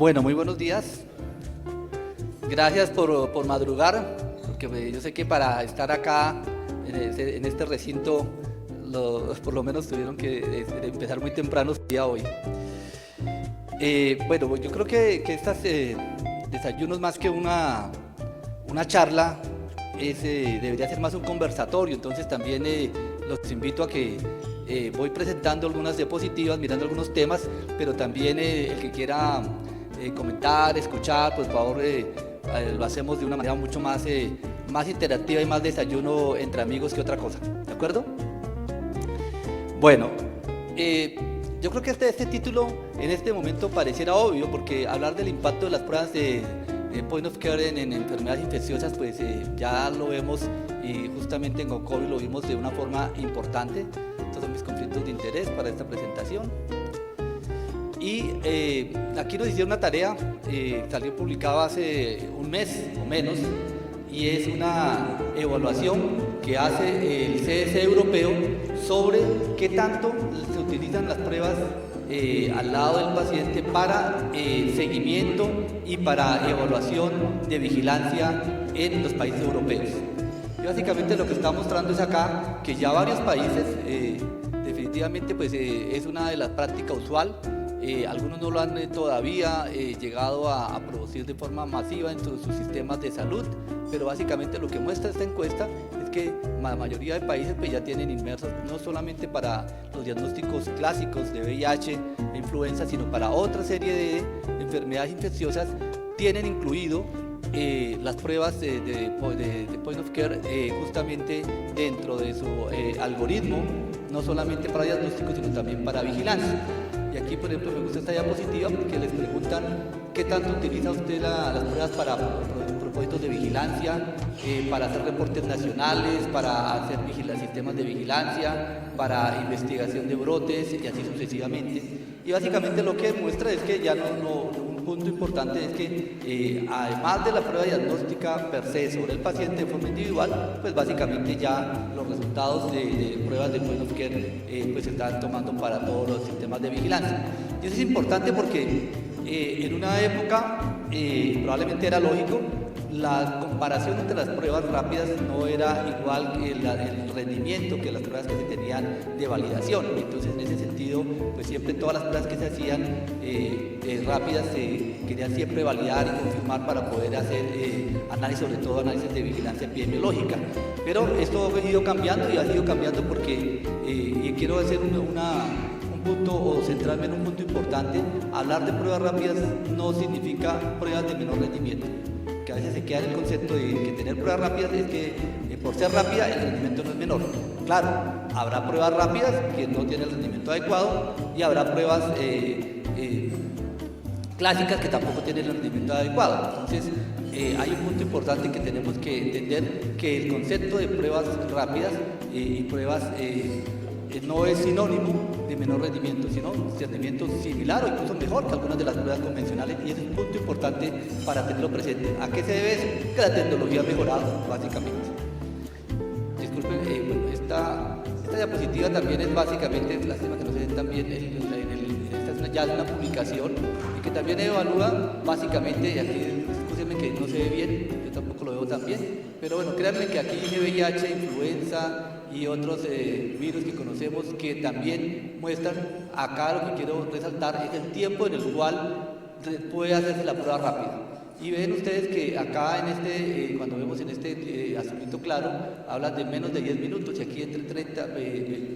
Bueno, muy buenos días. Gracias por madrugar, porque yo sé que para estar acá en este recinto, por lo menos tuvieron que empezar muy temprano el día hoy. Bueno, yo creo que estos desayunos más que una charla, debería ser más un conversatorio. Entonces también los invito a que voy presentando algunas diapositivas, mirando algunos temas, pero también el que quiera comentar, escuchar, pues por favor lo hacemos de una manera mucho más interactiva y más desayuno entre amigos que otra cosa, ¿de acuerdo? Bueno, yo creo que este título en este momento pareciera obvio, porque hablar del impacto de las pruebas de point of care en enfermedades infecciosas, pues ya lo vemos, y justamente en GOCOVI lo vimos de una forma importante. Estos son mis conflictos de interés para esta presentación. Y aquí nos hicieron una tarea, salió publicada hace un mes o menos, y es una evaluación que hace el CDC europeo sobre qué tanto se utilizan las pruebas al lado del paciente para seguimiento y para evaluación de vigilancia en los países europeos. Y básicamente lo que está mostrando es acá que ya varios países, definitivamente pues es una de las prácticas usual. Algunos no lo han todavía llegado a producir de forma masiva en sus sistemas de salud, pero básicamente lo que muestra esta encuesta es que la mayoría de países pues ya tienen inmersos no solamente para los diagnósticos clásicos de VIH e influenza, sino para otra serie de enfermedades infecciosas, tienen incluido las pruebas de point of care justamente dentro de su algoritmo, no solamente para diagnóstico, sino también para vigilancia. Y aquí, por ejemplo, me gusta esta diapositiva porque les preguntan qué tanto utiliza usted las pruebas para propósitos de vigilancia, para hacer reportes nacionales, para hacer sistemas de vigilancia, para investigación de brotes y así sucesivamente. Y básicamente lo que muestra es que ya un punto importante es que además de la prueba diagnóstica per se sobre el paciente de forma individual, pues básicamente ya los resultados de pruebas de point of care pues se están tomando para todos los sistemas de vigilancia. Y eso es importante porque en una época probablemente era lógico, la comparación entre las pruebas rápidas no era igual que el rendimiento que las pruebas que se tenían de validación. Entonces, en ese sentido, pues siempre todas las pruebas que se hacían rápidas se querían siempre validar y confirmar para poder hacer análisis, sobre todo análisis de vigilancia epidemiológica. Pero esto ha ido cambiando y ha ido cambiando porque, y quiero hacer un punto o centrarme en un punto importante. Hablar de pruebas rápidas no significa pruebas de menor rendimiento, que a veces se queda el concepto de que tener pruebas rápidas es que por ser rápida el rendimiento no es menor. Claro, habrá pruebas rápidas que no tienen el rendimiento adecuado y habrá pruebas clásicas que tampoco tienen el rendimiento adecuado. Entonces hay un punto importante que tenemos que entender, que el concepto de pruebas rápidas y pruebas no es sinónimo de menor rendimiento, sino rendimiento similar o incluso mejor que algunas de las pruebas convencionales, y ese es un punto importante para tenerlo presente. ¿A qué se debe eso? Que la tecnología ha mejorado, básicamente. Disculpen, bueno, esta diapositiva también es básicamente, lástima que no se ven también, esta es ya una publicación y que también evalúa básicamente, y aquí discúlpenme que no se ve bien, yo tampoco lo veo tan bien, pero bueno, créanme que aquí VIH, influenza y otros virus que conocemos que también muestran. Acá lo que quiero resaltar es el tiempo en el cual puede hacerse la prueba rápida. Y ven ustedes que acá cuando vemos en este azulito claro, habla de menos de 10 minutos y aquí entre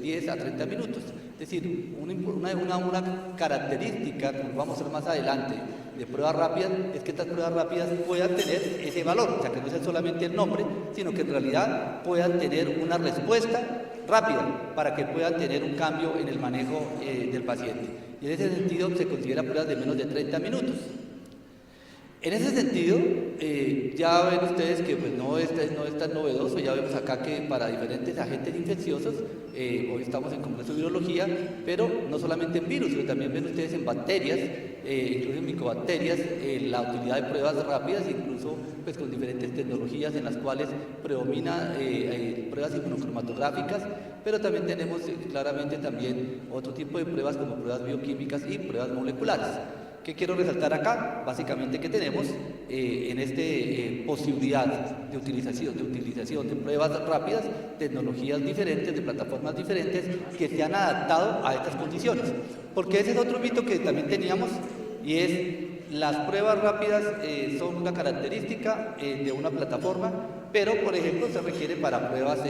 10 a 30 minutos. Es decir, una característica, como vamos a ver más adelante, de pruebas rápidas es que estas pruebas rápidas puedan tener ese valor, o sea, que no sea solamente el nombre, sino que en realidad puedan tener una respuesta rápida para que puedan tener un cambio en el manejo del paciente. Y en ese sentido se considera pruebas de menos de 30 minutos. En ese sentido, ya ven ustedes que pues, no es tan novedoso. Ya vemos acá que para diferentes agentes infecciosos, hoy estamos en Congreso de Virología, pero no solamente en virus, sino también ven ustedes en bacterias, incluso en micobacterias, la utilidad de pruebas rápidas, incluso pues, con diferentes tecnologías en las cuales predomina pruebas inmunocromatográficas, pero también tenemos claramente también otro tipo de pruebas como pruebas bioquímicas y pruebas moleculares. ¿Qué quiero resaltar acá? Básicamente que tenemos en este posibilidad de utilización de pruebas rápidas, tecnologías diferentes, de plataformas diferentes que se han adaptado a estas condiciones. Porque ese es otro mito que también teníamos y es las pruebas rápidas son una característica de una plataforma, pero por ejemplo se requiere para pruebas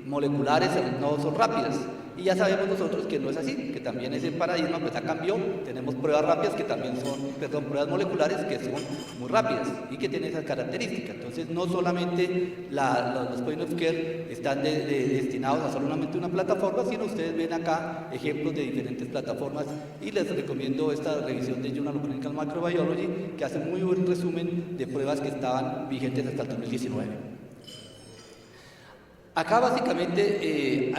moleculares no son rápidas. Y ya sabemos nosotros que no es así, que también ese paradigma pues ya cambió, tenemos pruebas rápidas que también son, pruebas moleculares que son muy rápidas y que tienen esas características. Entonces no solamente los point of care están destinados a solamente una plataforma, sino ustedes ven acá ejemplos de diferentes plataformas y les recomiendo esta revisión de Journal of Clinical Microbiology que hace un muy buen resumen de pruebas que estaban vigentes hasta el 2019. Acá básicamente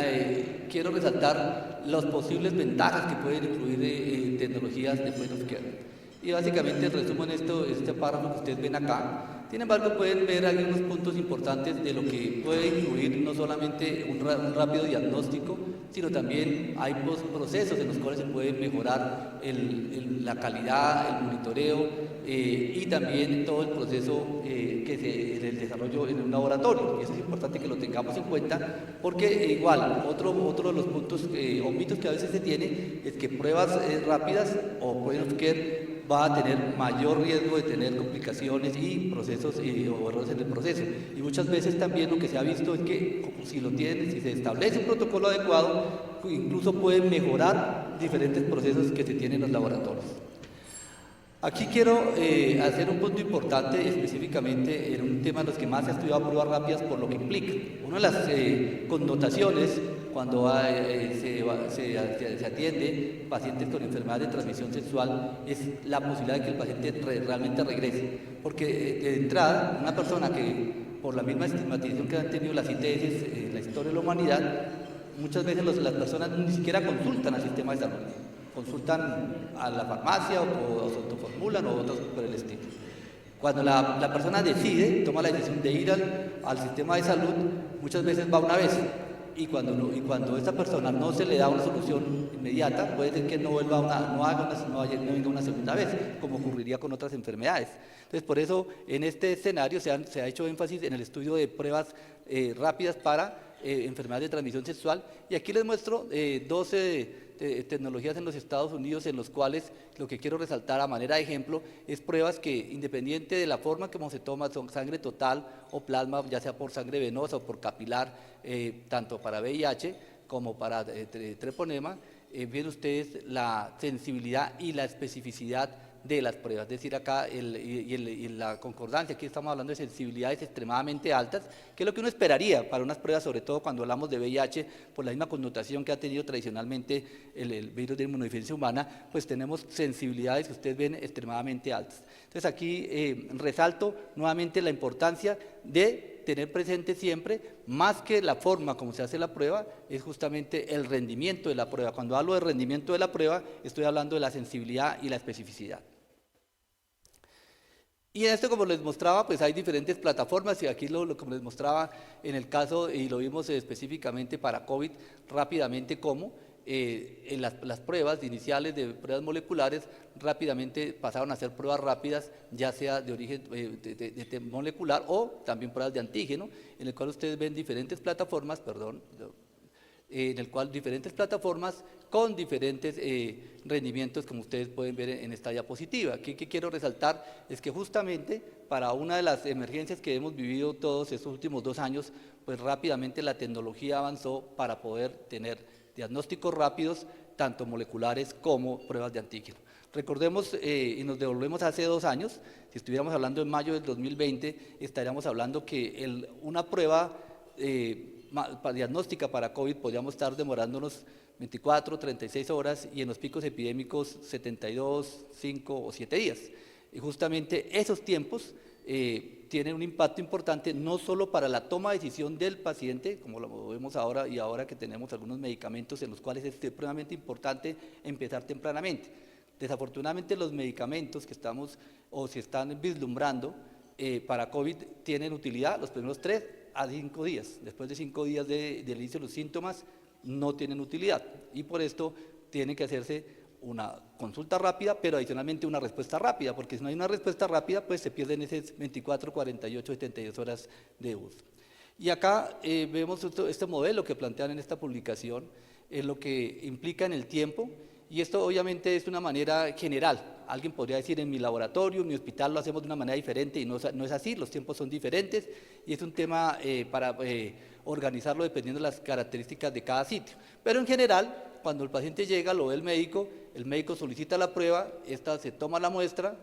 quiero resaltar las posibles ventajas que pueden incluir tecnologías de point of care. Y básicamente resumo en este párrafo que ustedes ven acá. Sin embargo, pueden ver algunos puntos importantes de lo que puede incluir no solamente un rápido diagnóstico, sino también hay procesos en los cuales se puede mejorar la calidad, el monitoreo y también todo el proceso del desarrollo en un laboratorio. Y eso es importante que lo tengamos en cuenta porque igual, otro de los puntos o mitos que a veces se tiene es que pruebas rápidas o point of care va a tener mayor riesgo de tener complicaciones y procesos o errores en el proceso. Y muchas veces también lo que se ha visto es que si se establece un protocolo adecuado, incluso pueden mejorar diferentes procesos que se tienen en los laboratorios. Aquí quiero hacer un punto importante específicamente en un tema en los que más se ha estudiado pruebas rápidas por lo que implica. Una de las connotaciones cuando se atiende pacientes con enfermedades de transmisión sexual es la posibilidad de que el paciente realmente regrese. Porque de entrada, una persona que por la misma estigmatización que han tenido las ITS en la historia de la humanidad, muchas veces las personas ni siquiera consultan al sistema de salud. Consultan a la farmacia o se autoformulan o otros por el estilo. Cuando la persona toma la decisión de ir al sistema de salud, muchas veces va una vez y cuando esta persona no se le da una solución inmediata, puede ser que no venga una segunda vez, como ocurriría con otras enfermedades. Entonces, por eso en este escenario se ha hecho énfasis en el estudio de pruebas rápidas para enfermedades de transmisión sexual, y aquí les muestro 12 tecnologías en los Estados Unidos en los cuales lo que quiero resaltar a manera de ejemplo es pruebas que independiente de la forma como se toma, son sangre total o plasma, ya sea por sangre venosa o por capilar, tanto para VIH como para treponema, ven ustedes la sensibilidad y la especificidad de las pruebas, es decir, acá la concordancia, aquí estamos hablando de sensibilidades extremadamente altas, que es lo que uno esperaría para unas pruebas, sobre todo cuando hablamos de VIH, por la misma connotación que ha tenido tradicionalmente el virus de inmunodeficiencia humana, pues tenemos sensibilidades que ustedes ven extremadamente altas. Entonces aquí resalto nuevamente la importancia de tener presente siempre, más que la forma como se hace la prueba, es justamente el rendimiento de la prueba. Cuando hablo de rendimiento de la prueba, estoy hablando de la sensibilidad y la especificidad. Y en esto, como les mostraba, pues hay diferentes plataformas, y aquí como les mostraba en el caso, y lo vimos específicamente para COVID, rápidamente cómo en las pruebas iniciales de pruebas moleculares rápidamente pasaron a ser pruebas rápidas, ya sea de origen molecular o también pruebas de antígeno, en el cual ustedes ven diferentes plataformas, en el cual diferentes plataformas con diferentes rendimientos, como ustedes pueden ver en esta diapositiva. Aquí que quiero resaltar es que justamente para una de las emergencias que hemos vivido todos estos últimos 2 años, pues rápidamente la tecnología avanzó para poder tener diagnósticos rápidos, tanto moleculares como pruebas de antígeno. Recordemos, y nos devolvemos hace 2 años, si estuviéramos hablando en mayo del 2020, estaríamos hablando que una prueba diagnóstica para COVID podríamos estar demorándonos 24, 36 horas y en los picos epidémicos 72, 5 o 7 días. Y justamente esos tiempos tienen un impacto importante no solo para la toma de decisión del paciente, como lo vemos ahora y ahora que tenemos algunos medicamentos en los cuales es supremamente importante empezar tempranamente. Desafortunadamente los medicamentos que se están vislumbrando para COVID tienen utilidad los primeros 3 a 5 días. Después de 5 días del inicio de los síntomas no tienen utilidad y por esto tiene que hacerse una consulta rápida, pero adicionalmente una respuesta rápida, porque si no hay una respuesta rápida, pues se pierden esas 24, 48, 72 horas de uso. Y acá vemos este modelo que plantean en esta publicación, lo que implica en el tiempo, y esto obviamente es una manera general. Alguien podría decir, en mi laboratorio, en mi hospital lo hacemos de una manera diferente, y no es así, los tiempos son diferentes, y es un tema para organizarlo dependiendo de las características de cada sitio. Pero en general, cuando el paciente llega, lo ve el médico solicita la prueba, esta se toma la muestra,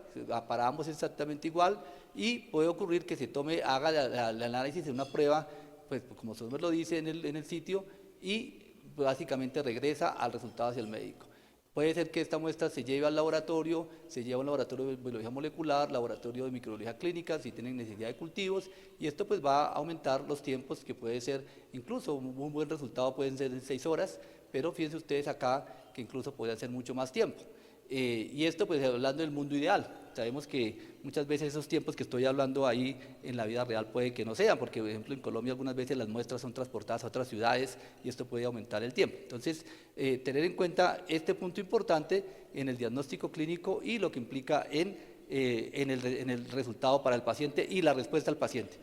para ambos es exactamente igual, y puede ocurrir que haga el análisis de una prueba, pues como su nombre lo dice en el sitio, y básicamente regresa al resultado hacia el médico. Puede ser que esta muestra se lleve al laboratorio, se lleva a un laboratorio de biología molecular, laboratorio de microbiología clínica, si tienen necesidad de cultivos, y esto pues va a aumentar los tiempos, que puede ser, incluso un buen resultado pueden ser en 6 horas, pero fíjense ustedes acá que incluso puede ser mucho más tiempo. Y esto pues hablando del mundo ideal, sabemos que muchas veces esos tiempos que estoy hablando ahí en la vida real puede que no sean, porque por ejemplo en Colombia algunas veces las muestras son transportadas a otras ciudades y esto puede aumentar el tiempo. Entonces, tener en cuenta este punto importante en el diagnóstico clínico y lo que implica en el resultado para el paciente y la respuesta al paciente.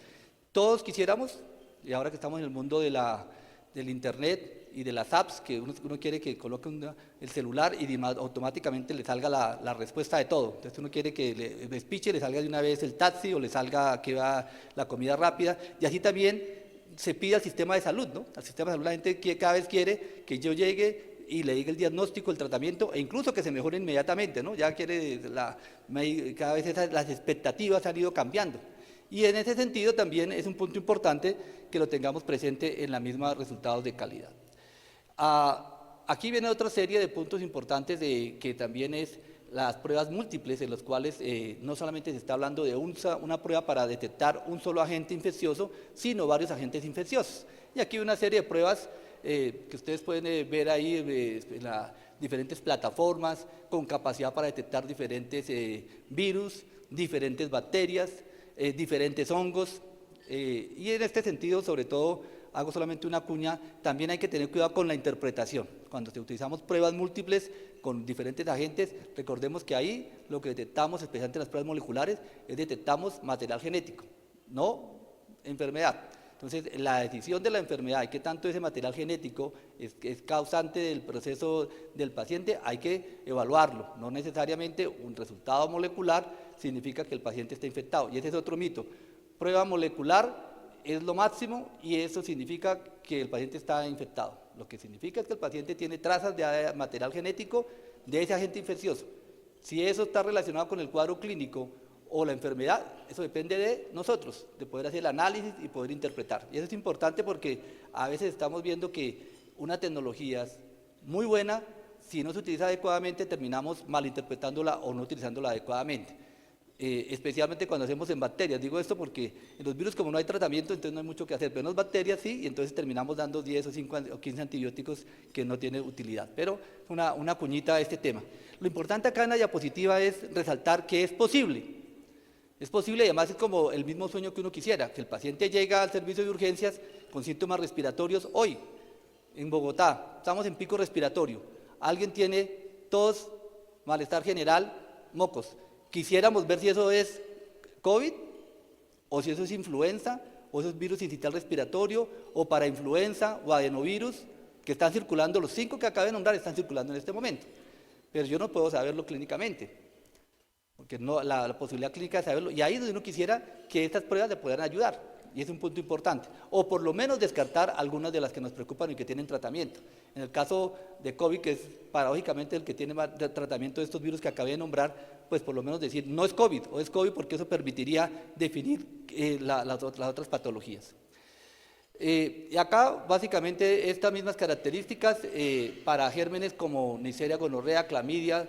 Todos quisiéramos, y ahora que estamos en el mundo del internet y de las apps, que uno quiere que coloque el celular y automáticamente le salga la respuesta de todo. Entonces uno quiere que le despiche, le salga de una vez el taxi o le salga que va la comida rápida, y así también se pide al sistema de salud, ¿no? Al sistema de salud la gente cada vez quiere que yo llegue y le diga el diagnóstico, el tratamiento, e incluso que se mejore inmediatamente, ¿no? Ya quiere, cada vez las expectativas han ido cambiando. Y en ese sentido también es un punto importante que lo tengamos presente en la misma resultados de calidad. Aquí viene otra serie de puntos importantes que también es las pruebas múltiples, en los cuales no solamente se está hablando de una prueba para detectar un solo agente infeccioso, sino varios agentes infecciosos. Y aquí hay una serie de pruebas que ustedes pueden ver ahí en las diferentes plataformas, con capacidad para detectar diferentes virus, diferentes bacterias, diferentes hongos, y en este sentido, sobre todo, hago solamente una cuña, también hay que tener cuidado con la interpretación. Cuando utilizamos pruebas múltiples con diferentes agentes, recordemos que ahí lo que detectamos, especialmente en las pruebas moleculares, detectamos material genético, no enfermedad. Entonces, la decisión de la enfermedad y qué tanto ese material genético es causante del proceso del paciente, hay que evaluarlo. No necesariamente un resultado molecular significa que el paciente está infectado. Y ese es otro mito. Prueba molecular es lo máximo y eso significa que el paciente está infectado. Lo que significa es que el paciente tiene trazas de material genético de ese agente infeccioso. Si eso está relacionado con el cuadro clínico o la enfermedad, eso depende de nosotros, de poder hacer el análisis y poder interpretar. Y eso es importante porque a veces estamos viendo que una tecnología es muy buena, si no se utiliza adecuadamente terminamos malinterpretándola o no utilizándola adecuadamente. Especialmente cuando hacemos en bacterias. Digo esto porque en los virus, como no hay tratamiento, entonces no hay mucho que hacer, pero en las bacterias sí, y entonces terminamos dando 10 o 5 o 15 antibióticos que no tienen utilidad. Pero una cuñita a este tema. Lo importante acá en la diapositiva es resaltar que es posible. Es posible y además es como el mismo sueño que uno quisiera, que el paciente llega al servicio de urgencias con síntomas respiratorios. Hoy, en Bogotá, estamos en pico respiratorio. Alguien tiene tos, malestar general, mocos. Quisiéramos ver si eso es COVID, o si eso es influenza, o eso es virus incital respiratorio, o parainfluenza, o adenovirus, que están circulando, los 5 que acabo de nombrar están circulando en este momento. Pero yo no puedo saberlo clínicamente, porque no, la posibilidad clínica de saberlo, y ahí es donde uno quisiera que estas pruebas le puedan ayudar. Y es un punto importante, o por lo menos descartar algunas de las que nos preocupan y que tienen tratamiento. En el caso de COVID, que es paradójicamente el que tiene más tratamiento de estos virus que acabé de nombrar, pues por lo menos decir no es COVID, o es COVID porque eso permitiría definir las otras patologías. Y acá básicamente estas mismas características para gérmenes como Neisseria gonorrea, clamidia,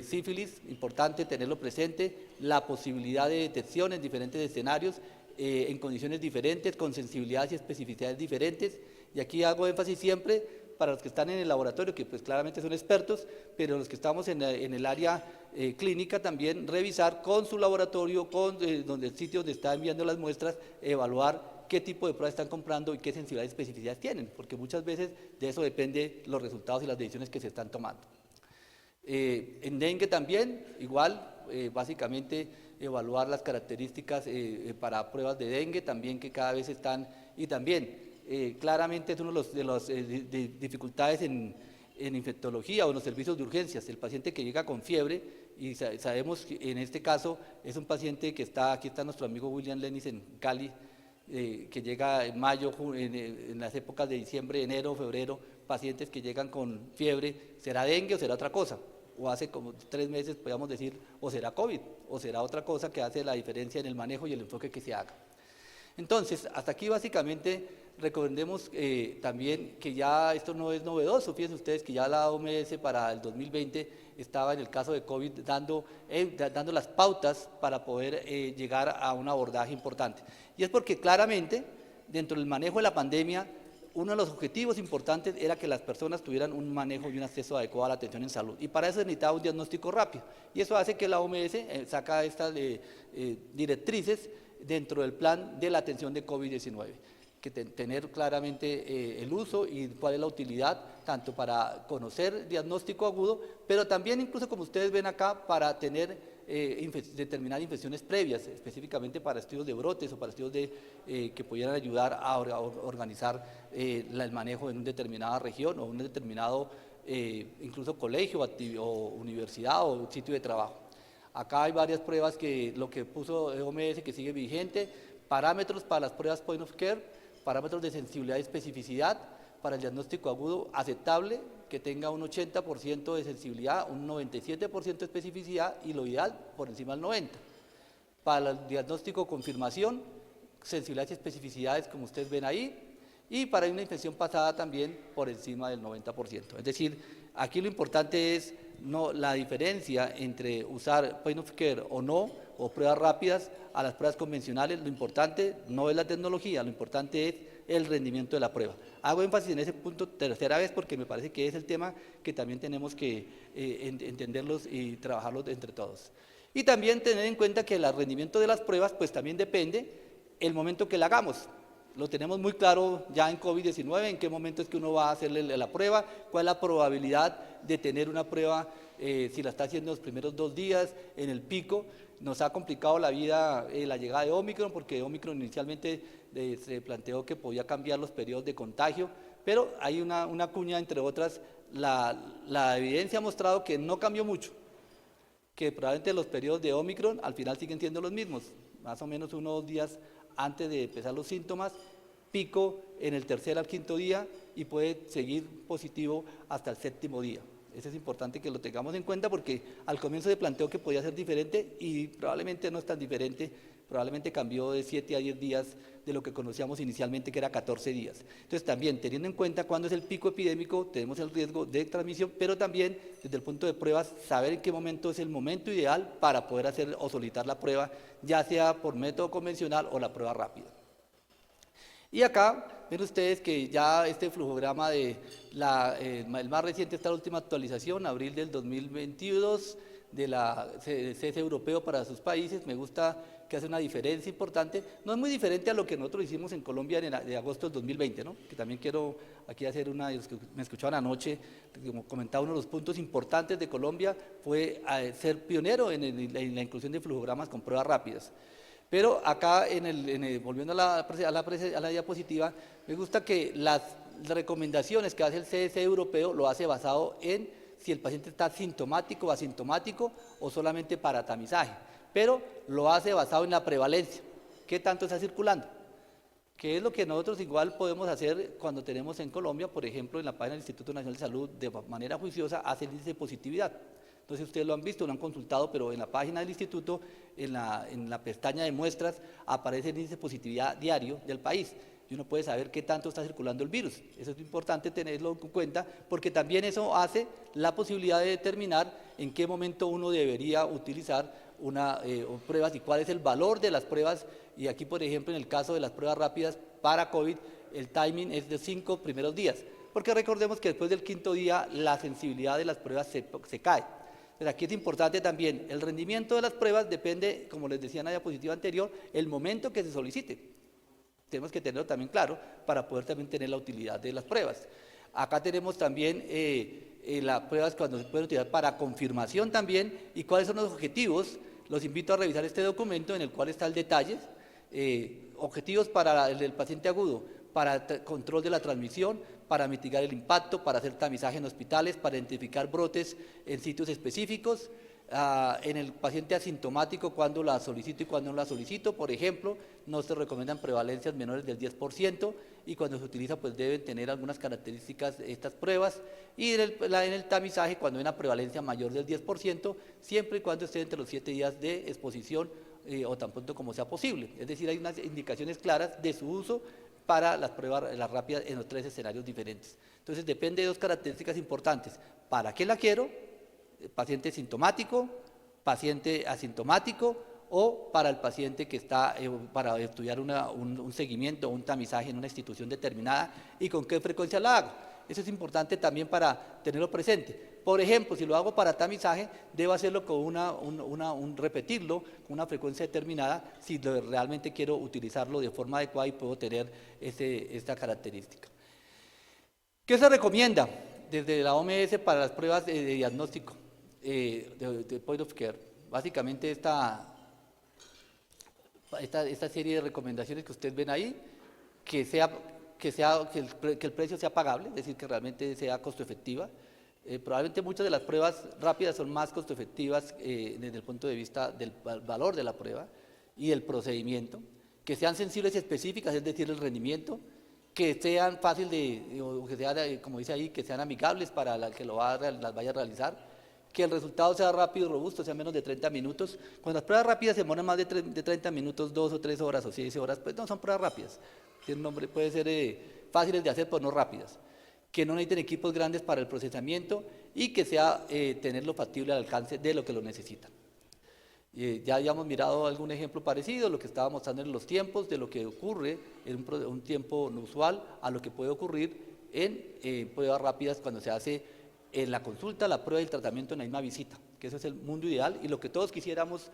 sífilis, importante tenerlo presente, la posibilidad de detección en diferentes escenarios, en condiciones diferentes, con sensibilidades y especificidades diferentes, y aquí hago énfasis siempre para los que están en el laboratorio, que pues claramente son expertos, pero los que estamos en el área clínica también revisar con su laboratorio, donde el sitio donde está enviando las muestras, evaluar qué tipo de pruebas están comprando y qué sensibilidades y especificidades tienen, porque muchas veces de eso depende los resultados y las decisiones que se están tomando. En dengue también, igual, básicamente evaluar las características para pruebas de dengue también que cada vez están, y también claramente es una de las dificultades en infectología o en los servicios de urgencias, el paciente que llega con fiebre, y sabemos que en este caso es un paciente que está, aquí está nuestro amigo William Lenis en Cali, que llega en mayo, en las épocas de diciembre, enero, febrero, pacientes que llegan con fiebre, ¿será dengue o será otra cosa? O hace como 3 meses, podríamos decir, o será COVID, o será otra cosa que hace la diferencia en el manejo y el enfoque que se haga. Entonces, hasta aquí básicamente recomendemos también que ya esto no es novedoso, fíjense ustedes que ya la OMS para el 2020 estaba en el caso de COVID dando las pautas para poder llegar a un abordaje importante. Y es porque claramente, dentro del manejo de la pandemia, uno de los objetivos importantes era que las personas tuvieran un manejo y un acceso adecuado a la atención en salud. Y para eso se necesitaba un diagnóstico rápido. Y eso hace que la OMS saca estas directrices dentro del plan de la atención de COVID-19, que tener claramente el uso y cuál es la utilidad, tanto para conocer diagnóstico agudo, pero también incluso como ustedes ven acá, para tener determinar infecciones previas, específicamente para estudios de brotes o para estudios que pudieran ayudar a organizar el manejo en una determinada región o un determinado incluso colegio o universidad o sitio de trabajo. Acá hay varias pruebas que lo que puso OMS que sigue vigente, parámetros para las pruebas point of care, parámetros de sensibilidad y especificidad para el diagnóstico agudo aceptable, que tenga un 80% de sensibilidad, un 97% de especificidad y lo ideal por encima del 90%. Para el diagnóstico confirmación, sensibilidades y especificidades como ustedes ven ahí, y para una infección pasada también por encima del 90%. Es decir, aquí lo importante es no la diferencia entre usar point of care o no, o pruebas rápidas a las pruebas convencionales. Lo importante no es la tecnología, lo importante es el rendimiento de la prueba. Hago énfasis en ese punto tercera vez porque me parece que es el tema que también tenemos que entenderlos y trabajarlos entre todos. Y también tener en cuenta que el rendimiento de las pruebas pues también depende el momento que la hagamos. Lo tenemos muy claro ya en COVID-19, en qué momento es que uno va a hacerle la prueba, cuál es la probabilidad de tener una prueba, si la está haciendo los primeros 2 días, en el pico. Nos ha complicado la vida la llegada de Omicron, porque Omicron inicialmente se planteó que podía cambiar los periodos de contagio, pero hay una cuña, entre otras, la evidencia ha mostrado que no cambió mucho, que probablemente los periodos de Omicron al final siguen siendo los mismos, más o menos 1 o 2 días antes de empezar los síntomas, pico en el tercer al quinto día y puede seguir positivo hasta el 7.º día. Eso es importante que lo tengamos en cuenta porque al comienzo se planteó que podía ser diferente y probablemente no es tan diferente, probablemente cambió de 7 a 10 días de lo que conocíamos inicialmente, que era 14 días. Entonces también teniendo en cuenta cuándo es el pico epidémico, tenemos el riesgo de transmisión, pero también desde el punto de pruebas, saber en qué momento es el momento ideal para poder hacer o solicitar la prueba, ya sea por método convencional o la prueba rápida. Y acá ven ustedes que ya este flujograma el más reciente está la última actualización, abril del 2022, de la CES europeo para sus países. Me gusta que hace una diferencia importante, no es muy diferente a lo que nosotros hicimos en Colombia de agosto del 2020, ¿no? Que también quiero aquí hacer una, los que me escuchaban anoche, como comentaba, uno de los puntos importantes de Colombia fue ser pionero en la inclusión de flujogramas con pruebas rápidas. Pero acá, volviendo a la diapositiva, me gusta que las recomendaciones que hace el CDC europeo lo hace basado en si el paciente está sintomático o asintomático o solamente para tamizaje, pero lo hace basado en la prevalencia, qué tanto está circulando, que es lo que nosotros igual podemos hacer cuando tenemos en Colombia, por ejemplo, en la página del Instituto Nacional de Salud, de manera juiciosa, hace el índice de positividad. Entonces ustedes lo han visto, lo han consultado, pero en la página del instituto, en la pestaña de muestras, aparece el índice de positividad diario del país. Y uno puede saber qué tanto está circulando el virus. Eso es importante tenerlo en cuenta, porque también eso hace la posibilidad de determinar en qué momento uno debería utilizar pruebas y cuál es el valor de las pruebas. Y aquí, por ejemplo, en el caso de las pruebas rápidas para COVID, el timing es de 5 primeros días. Porque recordemos que después del 5.º día, la sensibilidad de las pruebas se cae. Entonces aquí es importante también, el rendimiento de las pruebas depende, como les decía en la diapositiva anterior, el momento que se solicite. Tenemos que tenerlo también claro para poder también tener la utilidad de las pruebas. Acá tenemos también las pruebas cuando se pueden utilizar para confirmación también, y cuáles son los objetivos. Los invito a revisar este documento en el cual está el detalle. Objetivos para el paciente agudo, para control de la transmisión, para mitigar el impacto, para hacer tamizaje en hospitales, para identificar brotes en sitios específicos. En el paciente asintomático, cuando la solicito y cuando no la solicito, por ejemplo, no se recomiendan prevalencias menores del 10%, y cuando se utiliza pues deben tener algunas características estas pruebas, y en el tamizaje, cuando hay una prevalencia mayor del 10%, siempre y cuando esté entre los 7 días de exposición o tan pronto como sea posible. Es decir, hay unas indicaciones claras de su uso para las pruebas las rápidas en los 3 escenarios diferentes. Entonces depende de 2 características importantes: ¿para qué la quiero? Paciente sintomático, paciente asintomático, o para el paciente que está para estudiar un seguimiento o un tamizaje en una institución determinada, y con qué frecuencia la hago. Eso es importante también para tenerlo presente. Por ejemplo, si lo hago para tamizaje, debo hacerlo con repetirlo con una frecuencia determinada si realmente quiero utilizarlo de forma adecuada y puedo tener esta característica. ¿Qué se recomienda desde la OMS para las pruebas de diagnóstico de point of care? Básicamente esta serie de recomendaciones que ustedes ven ahí, que el precio sea pagable, es decir, que realmente sea costo efectiva. Probablemente muchas de las pruebas rápidas son más costo efectivas desde el punto de vista del valor de la prueba y del procedimiento, que sean sensibles y específicas, es decir, el rendimiento, que sean fáciles como dice ahí, que sean amigables para el que las vaya a realizar, que el resultado sea rápido y robusto, sea menos de 30 minutos. Cuando las pruebas rápidas se demoran más de 30 minutos, 2 o 3 horas o 6 horas, pues no son pruebas rápidas. Tiene un nombre, puede ser fáciles de hacer, pero no rápidas. Que no necesiten equipos grandes para el procesamiento, y que sea tenerlo factible al alcance de lo que lo necesitan. Ya habíamos mirado algún ejemplo parecido, lo que estaba mostrando en los tiempos, de lo que ocurre en un tiempo no usual a lo que puede ocurrir en pruebas rápidas cuando se hace en la consulta, la prueba y el tratamiento en la misma visita, que ese es el mundo ideal y lo que todos quisiéramos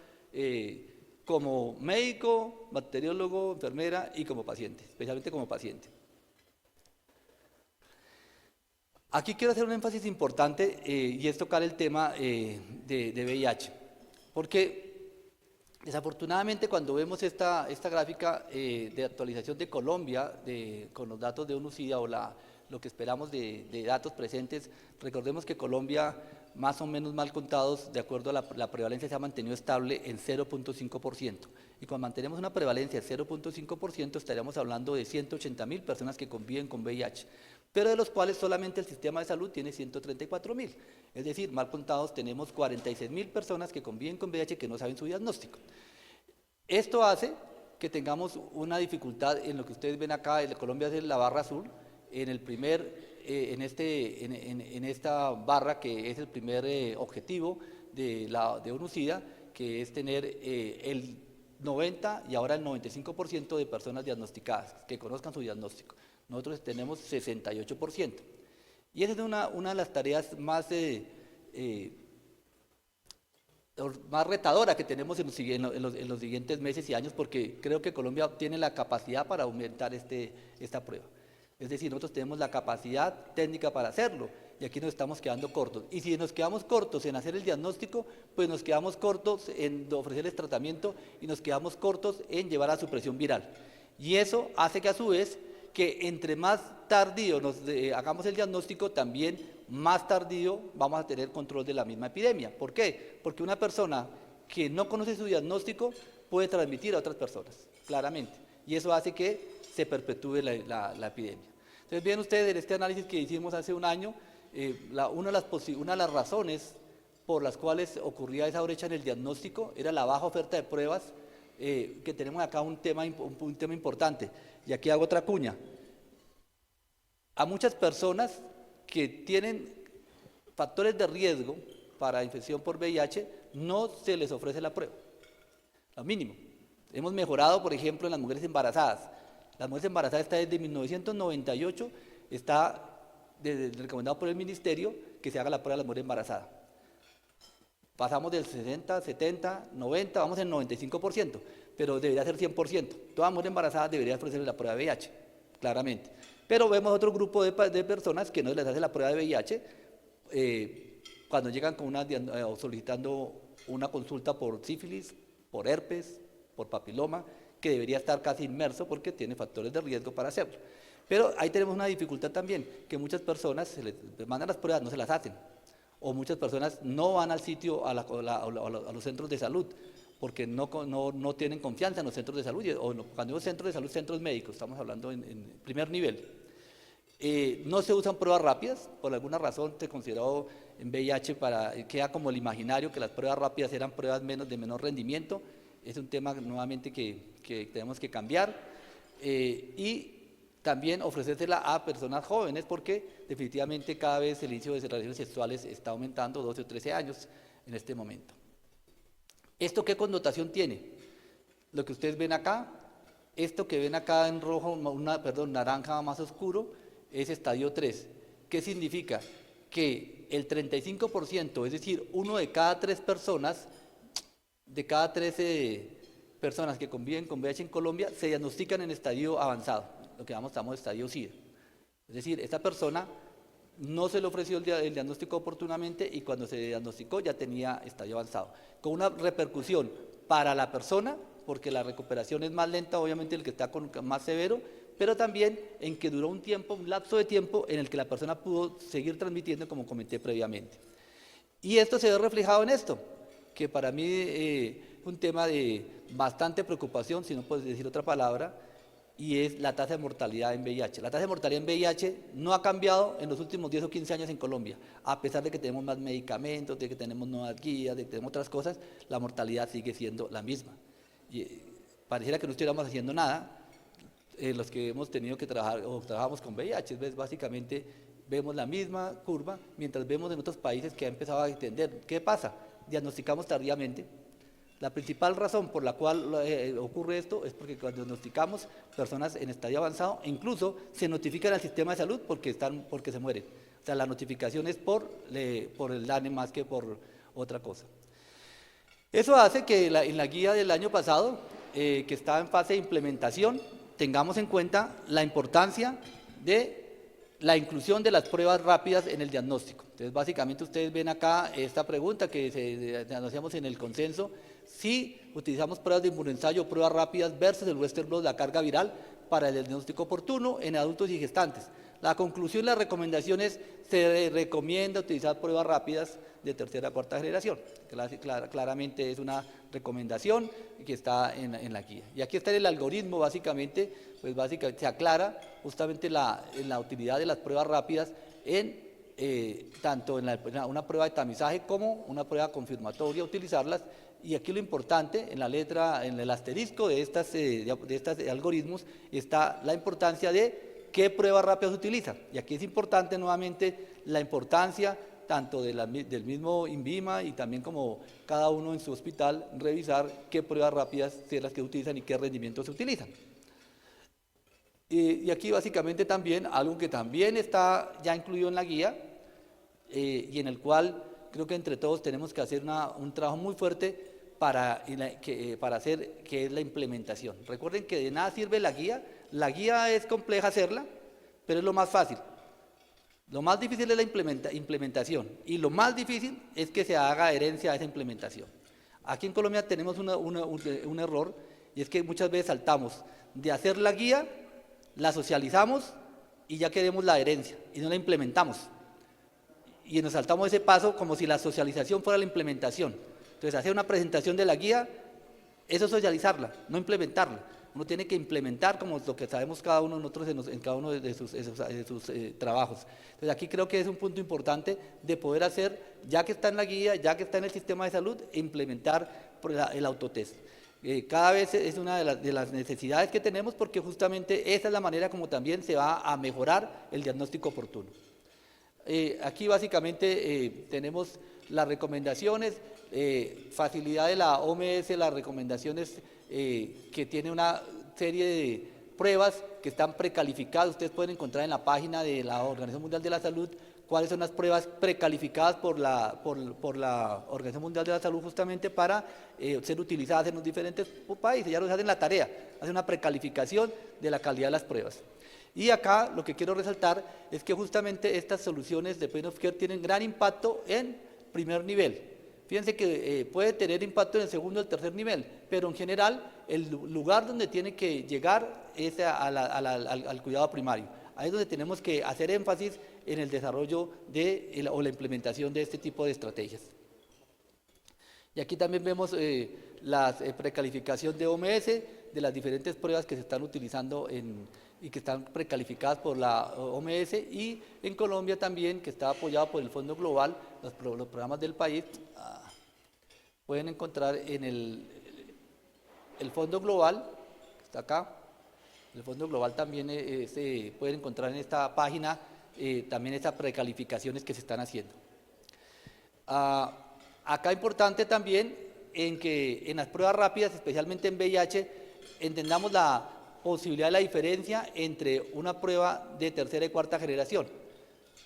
como médico, bacteriólogo, enfermera y como paciente, especialmente como paciente. Aquí quiero hacer un énfasis importante y es tocar el tema de VIH, porque desafortunadamente cuando vemos esta gráfica de actualización de Colombia con los datos de ONU-SIDA o lo que esperamos de datos presentes, recordemos que Colombia, más o menos mal contados, de acuerdo a la prevalencia, se ha mantenido estable en 0.5%. Y cuando mantenemos una prevalencia de 0.5%, estaríamos hablando de 180.000 personas que conviven con VIH, pero de los cuales solamente el sistema de salud tiene 134.000. Es decir, mal contados, tenemos 46.000 personas que conviven con VIH que no saben su diagnóstico. Esto hace que tengamos una dificultad en lo que ustedes ven acá. En Colombia es la barra azul, en esta barra, que es el primer objetivo de ONU-SIDA, que es tener el 90 y ahora el 95% de personas diagnosticadas, que conozcan su diagnóstico. Nosotros tenemos 68%. Y esa es una de las tareas más retadora que tenemos en los siguientes meses y años, porque creo que Colombia tiene la capacidad para aumentar esta prueba. Es decir, nosotros tenemos la capacidad técnica para hacerlo, y aquí nos estamos quedando cortos. Y si nos quedamos cortos en hacer el diagnóstico, pues nos quedamos cortos en ofrecerles tratamiento y nos quedamos cortos en llevar a supresión viral. Y eso hace que a su vez, que entre más tardío hagamos el diagnóstico, también más tardío vamos a tener control de la misma epidemia. ¿Por qué? Porque una persona que no conoce su diagnóstico puede transmitir a otras personas, claramente. Y eso hace que se perpetúe la epidemia. Entonces, bien ustedes, en este análisis que hicimos hace un año, una de las razones por las cuales ocurría esa brecha en el diagnóstico era la baja oferta de pruebas, que tenemos acá un tema importante, y aquí hago otra cuña. A muchas personas que tienen factores de riesgo para infección por VIH, no se les ofrece la prueba, lo mínimo. Hemos mejorado, por ejemplo, en las mujeres embarazadas. Las mujeres embarazadas está desde 1998, está recomendado por el ministerio que se haga la prueba de la mujer embarazada. Pasamos del 60, 70, 90, vamos en 95%, pero debería ser 100%. Toda mujer embarazada debería ofrecerle la prueba de VIH, claramente. Pero vemos otro grupo de personas que no les hace la prueba de VIH, cuando llegan con o solicitando una consulta por sífilis, por herpes, por papiloma, que debería estar casi inmerso porque tiene factores de riesgo para hacerlo. Pero ahí tenemos una dificultad también, que muchas personas se les mandan las pruebas, no se las hacen, o muchas personas no van al sitio, a los centros de salud, porque no tienen confianza en los centros de salud, o no, cuando digo centros de salud, centros médicos, estamos hablando en primer nivel. No se usan pruebas rápidas, por alguna razón se consideró en VIH, queda como el imaginario que las pruebas rápidas eran pruebas de menor rendimiento. Es un tema nuevamente que tenemos que cambiar, y también ofrecérsela a personas jóvenes, porque definitivamente cada vez el inicio de relaciones sexuales está aumentando, 12 o 13 años en este momento. ¿Esto qué connotación tiene? Lo que ustedes ven acá, esto que ven acá en rojo, naranja más oscuro, es estadio 3. ¿Qué significa? Que el 35%, es decir, 1 de cada 3 personas, de cada 13 personas que conviven con VIH en Colombia, se diagnostican en estadio avanzado, lo que llamamos estadio SIDA. Es decir, esta persona no se le ofreció el diagnóstico oportunamente y cuando se diagnosticó ya tenía estadio avanzado, con una repercusión para la persona, porque la recuperación es más lenta, obviamente, el que está con más severo, pero también en que duró un lapso de tiempo en el que la persona pudo seguir transmitiendo, como comenté previamente. Y esto se ve reflejado en esto, que para mí es un tema de bastante preocupación, si no puedo decir otra palabra, y es la tasa de mortalidad en VIH. La tasa de mortalidad en VIH no ha cambiado en los últimos 10 o 15 años en Colombia, a pesar de que tenemos más medicamentos, de que tenemos nuevas guías, de que tenemos otras cosas, la mortalidad sigue siendo la misma. Y pareciera que no estuviéramos haciendo nada, los que hemos tenido que trabajar o trabajamos con VIH, básicamente vemos la misma curva, mientras vemos en otros países que ha empezado a extender. ¿Qué pasa? Diagnosticamos tardíamente. La principal razón por la cual ocurre esto es porque cuando diagnosticamos personas en estadio avanzado, incluso se notifican al sistema de salud porque se mueren. O sea, la notificación es por el DANE más que por otra cosa. Eso hace que en la guía del año pasado, que estaba en fase de implementación, tengamos en cuenta la importancia de la inclusión de las pruebas rápidas en el diagnóstico. Entonces, básicamente ustedes ven acá esta pregunta que hacíamos en el consenso: si utilizamos pruebas de inmunoensayo o pruebas rápidas versus el Western blot, la carga viral, para el diagnóstico oportuno en adultos y gestantes. La conclusión y la recomendación es: se recomienda utilizar pruebas rápidas de tercera o cuarta generación. Claramente es una recomendación que está en la guía. Y aquí está el algoritmo, básicamente se aclara justamente la utilidad de las pruebas rápidas tanto en una prueba de tamizaje como una prueba confirmatoria, utilizarlas. Y aquí lo importante, en el asterisco de estos algoritmos, está la importancia de qué pruebas rápidas se utilizan. Y aquí es importante nuevamente la importancia tanto del mismo INVIMA y también como cada uno en su hospital revisar qué pruebas rápidas son las que utilizan y qué rendimientos se utilizan. Y aquí básicamente también algo que también está ya incluido en la guía y en el cual creo que entre todos tenemos que hacer un trabajo muy fuerte para hacer, que es la implementación. Recuerden que de nada sirve la guía es compleja hacerla, pero es lo más fácil. Lo más difícil es la implementación y lo más difícil es que se haga adherencia a esa implementación. Aquí en Colombia tenemos un error, y es que muchas veces saltamos de hacer la guía, la socializamos y ya queremos la adherencia y no la implementamos. Y nos saltamos ese paso como si la socialización fuera la implementación. Entonces, hacer una presentación de la guía, eso es socializarla, no implementarla. Uno tiene que implementar como lo que sabemos cada uno de nosotros en cada uno de sus trabajos. Entonces, aquí creo que es un punto importante de poder hacer, ya que está en la guía, ya que está en el sistema de salud, implementar el autotest. Cada vez es una de las necesidades que tenemos, porque justamente esa es la manera como también se va a mejorar el diagnóstico oportuno. Aquí básicamente tenemos las recomendaciones, facilidad de la OMS, las recomendaciones que tiene una serie de pruebas que están precalificadas. Ustedes pueden encontrar en la página de la Organización Mundial de la Salud cuáles son las pruebas precalificadas por la Organización Mundial de la Salud, justamente para ser utilizadas en los diferentes países. Ya nos hacen la tarea, hacen una precalificación de la calidad de las pruebas. Y acá lo que quiero resaltar es que justamente estas soluciones de Point of Care tienen gran impacto en primer nivel. Fíjense que puede tener impacto en el segundo y el tercer nivel, pero en general el lugar donde tiene que llegar es al cuidado primario. Ahí es donde tenemos que hacer énfasis en el desarrollo o la implementación de este tipo de estrategias. Y aquí también vemos la precalificación de OMS, de las diferentes pruebas que se están utilizando y que están precalificadas por la OMS, y en Colombia también, que está apoyado por el Fondo Global, los programas del país. Pueden encontrar en el Fondo Global, que está acá. El Fondo Global también se puede encontrar en esta página también estas precalificaciones que se están haciendo. Acá importante también en que en las pruebas rápidas, especialmente en VIH, entendamos la posibilidad de la diferencia entre una prueba de tercera y cuarta generación.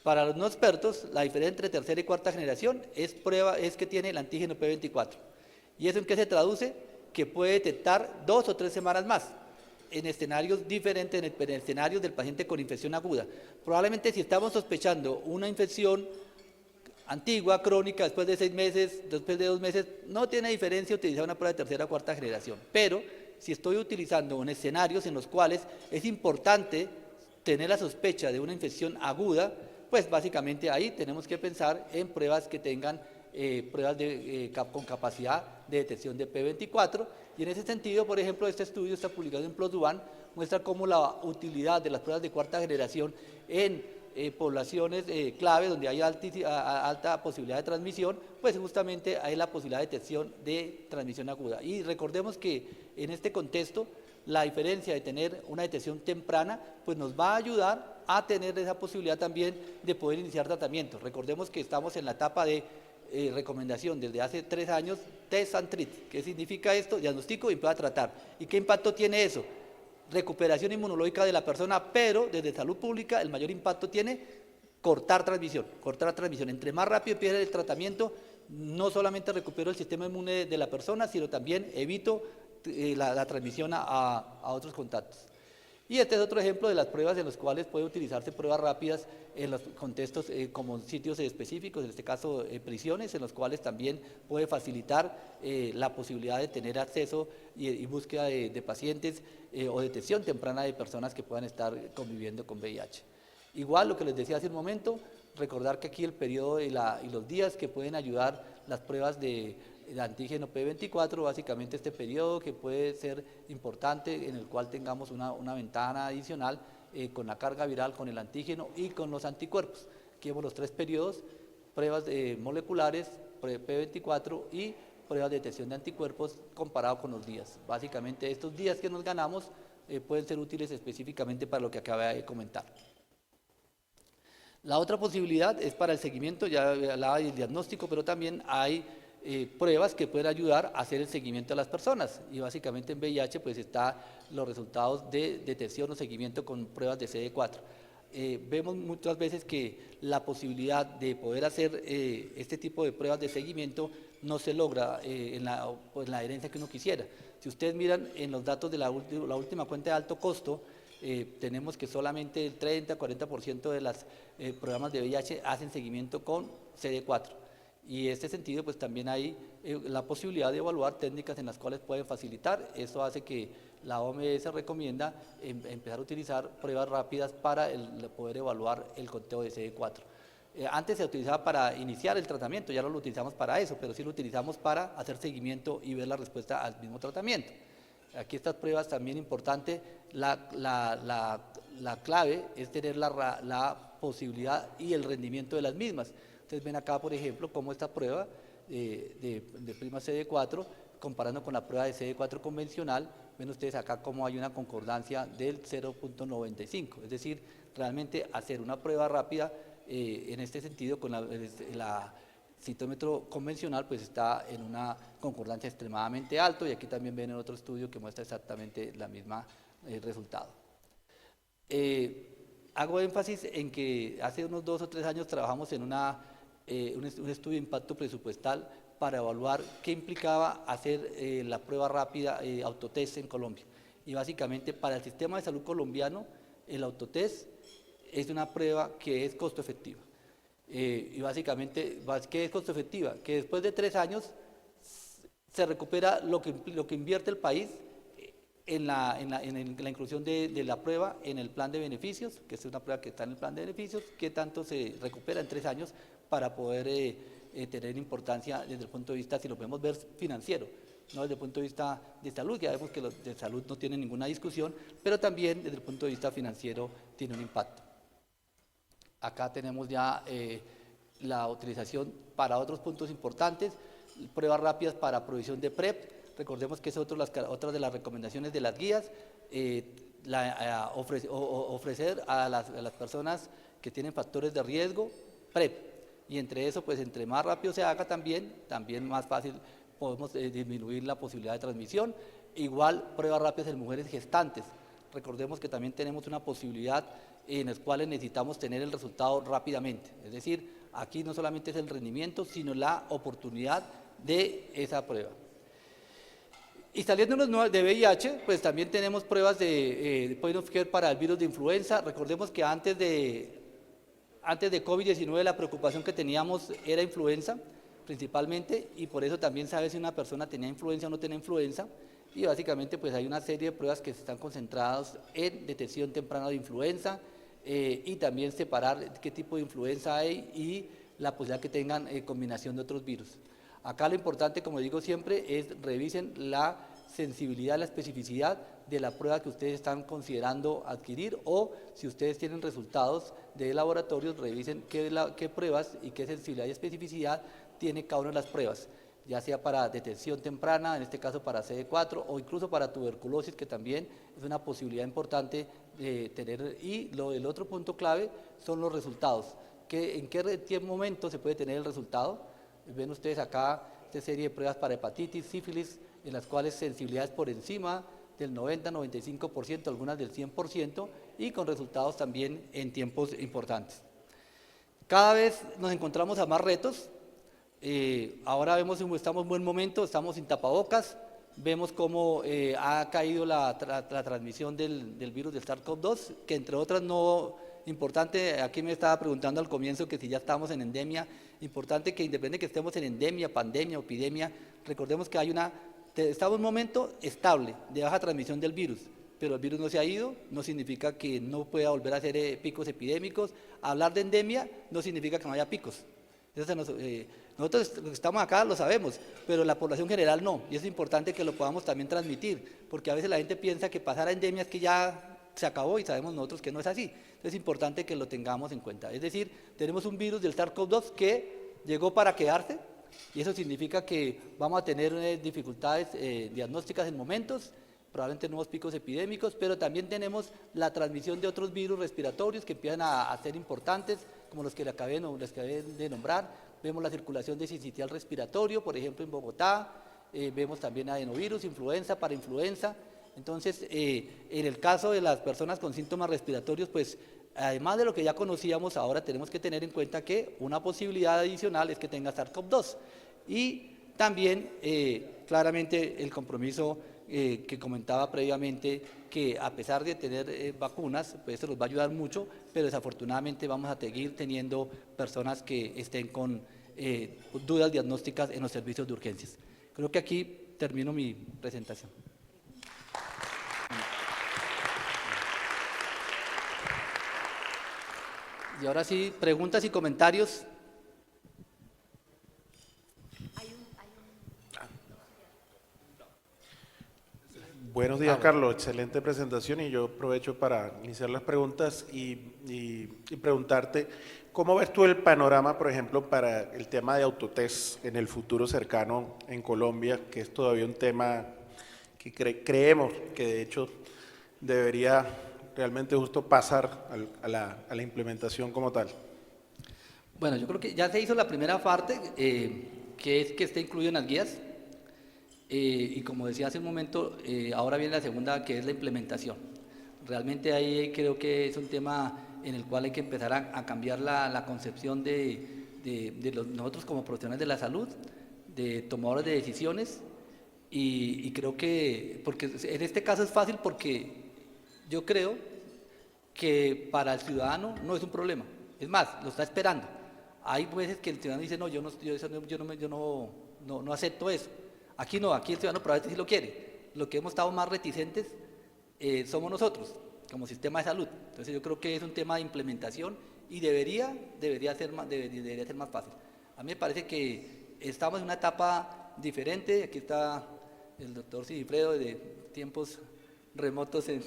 Para los no expertos, la diferencia entre tercera y cuarta generación es que tiene el antígeno P24. ¿Y eso en qué se traduce? Que puede detectar 2 o 3 semanas más, en escenarios diferentes, en escenarios del paciente con infección aguda. Probablemente si estamos sospechando una infección antigua, crónica, después de 6 meses, después de 2 meses, no tiene diferencia utilizar una prueba de tercera o cuarta generación. Pero si estoy utilizando en escenarios en los cuales es importante tener la sospecha de una infección aguda, pues básicamente ahí tenemos que pensar en pruebas que tengan pruebas con capacidad de detección de P24, y en ese sentido, por ejemplo, este estudio está publicado en PLOS ONE, muestra cómo la utilidad de las pruebas de cuarta generación en poblaciones clave donde hay alta posibilidad de transmisión, pues justamente hay la posibilidad de detección de transmisión aguda. Y recordemos que en este contexto la diferencia de tener una detección temprana pues nos va a ayudar a tener esa posibilidad también de poder iniciar tratamiento. Recordemos que estamos en la etapa de recomendación desde hace 3 años, test and treat. ¿Qué significa esto? Diagnostico y empiezo a tratar. ¿Y qué impacto tiene eso? Recuperación inmunológica de la persona, pero desde salud pública el mayor impacto tiene cortar transmisión. Entre más rápido empiece el tratamiento, no solamente recupero el sistema inmune de la persona, sino también evito la transmisión a otros contactos. Y este es otro ejemplo de las pruebas en las cuales puede utilizarse pruebas rápidas en los contextos como sitios específicos, en este caso prisiones, en los cuales también puede facilitar la posibilidad de tener acceso y búsqueda de pacientes o detección temprana de personas que puedan estar conviviendo con VIH. Igual lo que les decía hace un momento, recordar que aquí el periodo y los días que pueden ayudar las pruebas de antígeno P24, básicamente este periodo que puede ser importante, en el cual tengamos una ventana adicional con la carga viral, con el antígeno y con los anticuerpos. Aquí vemos los 3 periodos, pruebas moleculares, P24 y pruebas de detección de anticuerpos comparado con los días. Básicamente estos días que nos ganamos pueden ser útiles específicamente para lo que acabé de comentar. La otra posibilidad es para el seguimiento, ya hablaba del diagnóstico, pero también hay pruebas que pueden ayudar a hacer el seguimiento a las personas, y básicamente en VIH pues está los resultados de detección o seguimiento con pruebas de CD4. Vemos muchas veces que la posibilidad de poder hacer este tipo de pruebas de seguimiento no se logra en la herencia que uno quisiera. Si ustedes miran en los datos de la última cuenta de alto costo, tenemos que solamente el 30-40% de los programas de VIH hacen seguimiento con CD4. Y en este sentido, pues también hay la posibilidad de evaluar técnicas en las cuales pueden facilitar. Eso hace que la OMS recomienda empezar a utilizar pruebas rápidas para poder evaluar el conteo de CD4. Antes se utilizaba para iniciar el tratamiento, ya no lo utilizamos para eso, pero sí lo utilizamos para hacer seguimiento y ver la respuesta al mismo tratamiento. Aquí estas pruebas también importante, la clave es tener la posibilidad y el rendimiento de las mismas. Ustedes ven acá, por ejemplo, cómo esta prueba de prima CD4, comparando con la prueba de CD4 convencional, ven ustedes acá cómo hay una concordancia del 0.95, es decir, realmente hacer una prueba rápida en este sentido con la citómetro convencional pues está en una concordancia extremadamente alto, y aquí también ven en otro estudio que muestra exactamente la misma resultado. Hago énfasis en que hace unos 2 o 3 años trabajamos en un estudio de impacto presupuestal para evaluar qué implicaba hacer la prueba rápida autotest en Colombia. Y básicamente para el sistema de salud colombiano el autotest es una prueba que es costo efectiva. Y básicamente, ¿qué es costo efectiva? Que después de 3 años se recupera lo que invierte el país en la inclusión de la prueba en el plan de beneficios, que es una prueba que está en el plan de beneficios, qué tanto se recupera en 3 años para poder tener importancia desde el punto de vista, si lo podemos ver, financiero, no desde el punto de vista de salud, ya vemos que los de salud no tienen ninguna discusión, pero también desde el punto de vista financiero tiene un impacto. Acá tenemos ya la utilización para otros puntos importantes, pruebas rápidas para provisión de PrEP. Recordemos que es otra de las recomendaciones de las guías, ofrecer a las personas que tienen factores de riesgo PrEP, y entre eso, pues entre más rápido se haga también más fácil podemos disminuir la posibilidad de transmisión. Igual pruebas rápidas en mujeres gestantes. Recordemos que también tenemos una posibilidad en las cuales necesitamos tener el resultado rápidamente, es decir, aquí no solamente es el rendimiento, sino la oportunidad de esa prueba. Y saliéndonos de VIH, pues también tenemos pruebas de point of care para el virus de influenza. Recordemos que antes de COVID-19 la preocupación que teníamos era influenza, principalmente, y por eso también sabe si una persona tenía influenza o no tenía influenza, y básicamente pues hay una serie de pruebas que están concentradas en detección temprana de influenza, y también separar qué tipo de influenza hay y la posibilidad que tengan combinación de otros virus. Acá lo importante, como digo siempre, es revisen la sensibilidad, la especificidad de la prueba que ustedes están considerando adquirir, o si ustedes tienen resultados de laboratorios, revisen qué pruebas y qué sensibilidad y especificidad tiene cada una de las pruebas, ya sea para detección temprana, en este caso para CD4, o incluso para tuberculosis, que también es una posibilidad importante de tener. Y el otro punto clave son los resultados, en qué momento se puede tener el resultado. Ven ustedes acá esta serie de pruebas para hepatitis, sífilis, en las cuales sensibilidades por encima del 90-95%, algunas del 100%, y con resultados también en tiempos importantes. Cada vez nos encontramos a más retos. Ahora vemos que estamos en buen momento, estamos sin tapabocas, vemos cómo ha caído la transmisión del virus del SARS-CoV-2, que entre otras no, importante, aquí me estaba preguntando al comienzo que si ya estamos en endemia, importante que independientemente que estemos en endemia, pandemia o epidemia, recordemos que estamos en un momento estable de baja transmisión del virus, pero el virus no se ha ido, no significa que no pueda volver a hacer picos epidémicos. Hablar de endemia no significa que no haya picos. Nosotros que estamos acá lo sabemos, pero la población general no, y es importante que lo podamos también transmitir, porque a veces la gente piensa que pasar a endemia es que ya se acabó, y sabemos nosotros que no es así. Entonces es importante que lo tengamos en cuenta. Es decir, tenemos un virus del SARS-CoV-2 que llegó para quedarse, y eso significa que vamos a tener dificultades diagnósticas en momentos, probablemente nuevos picos epidémicos, pero también tenemos la transmisión de otros virus respiratorios que empiezan a ser importantes, como los que les acabé de nombrar. Vemos la circulación de sincitial respiratorio, por ejemplo en Bogotá, vemos también adenovirus, influenza, parainfluenza. Entonces, en el caso de las personas con síntomas respiratorios, pues además de lo que ya conocíamos, ahora tenemos que tener en cuenta que una posibilidad adicional es que tenga SARS-CoV-2. Y también, claramente, el compromiso que comentaba previamente, que a pesar de tener vacunas, pues esto nos va a ayudar mucho, pero desafortunadamente vamos a seguir teniendo personas que estén con dudas diagnósticas en los servicios de urgencias. Creo que aquí termino mi presentación. Y ahora sí, preguntas y comentarios. Buenos días, Carlos. Excelente presentación, y yo aprovecho para iniciar las preguntas y preguntarte, ¿cómo ves tú el panorama, por ejemplo, para el tema de autotest en el futuro cercano en Colombia, que es todavía un tema que creemos que de hecho debería realmente justo pasar a la implementación como tal? Bueno, yo creo que ya se hizo la primera parte, que es que esté incluido en las guías. Y como decía hace un momento, ahora viene la segunda, que es la implementación. Realmente ahí creo que es un tema en el cual hay que empezar a cambiar la concepción de nosotros como profesionales de la salud, de tomadores de decisiones, y creo que, porque en este caso es fácil, porque yo creo que para el ciudadano no es un problema. Es más, lo está esperando. Hay veces que el ciudadano dice, no, yo no acepto eso. Aquí no, aquí el ciudadano probablemente sí lo quiere. Lo que hemos estado más reticentes somos nosotros, como sistema de salud. Entonces yo creo que es un tema de implementación y debería ser más fácil. A mí me parece que estamos en una etapa diferente. Aquí está el doctor Sigifredo de tiempos remotos en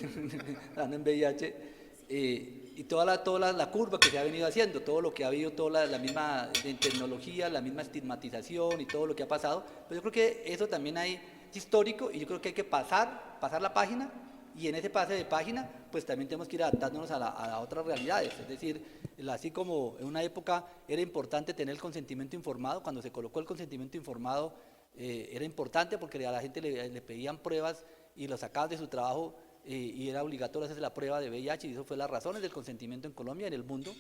VIH, y toda la curva que se ha venido haciendo, todo lo que ha habido, toda la misma tecnología, la misma estigmatización y todo lo que ha pasado, pero yo creo que eso también es histórico y yo creo que hay que pasar la página, y en ese pase de página pues también tenemos que ir adaptándonos a otras realidades. Es decir, así como en una época era importante tener el consentimiento informado, cuando se colocó el consentimiento informado era importante porque a la gente le pedían pruebas y lo sacaban de su trabajo, y era obligatorio hacerse la prueba de VIH, y eso fue las razones del consentimiento en Colombia y en el mundo.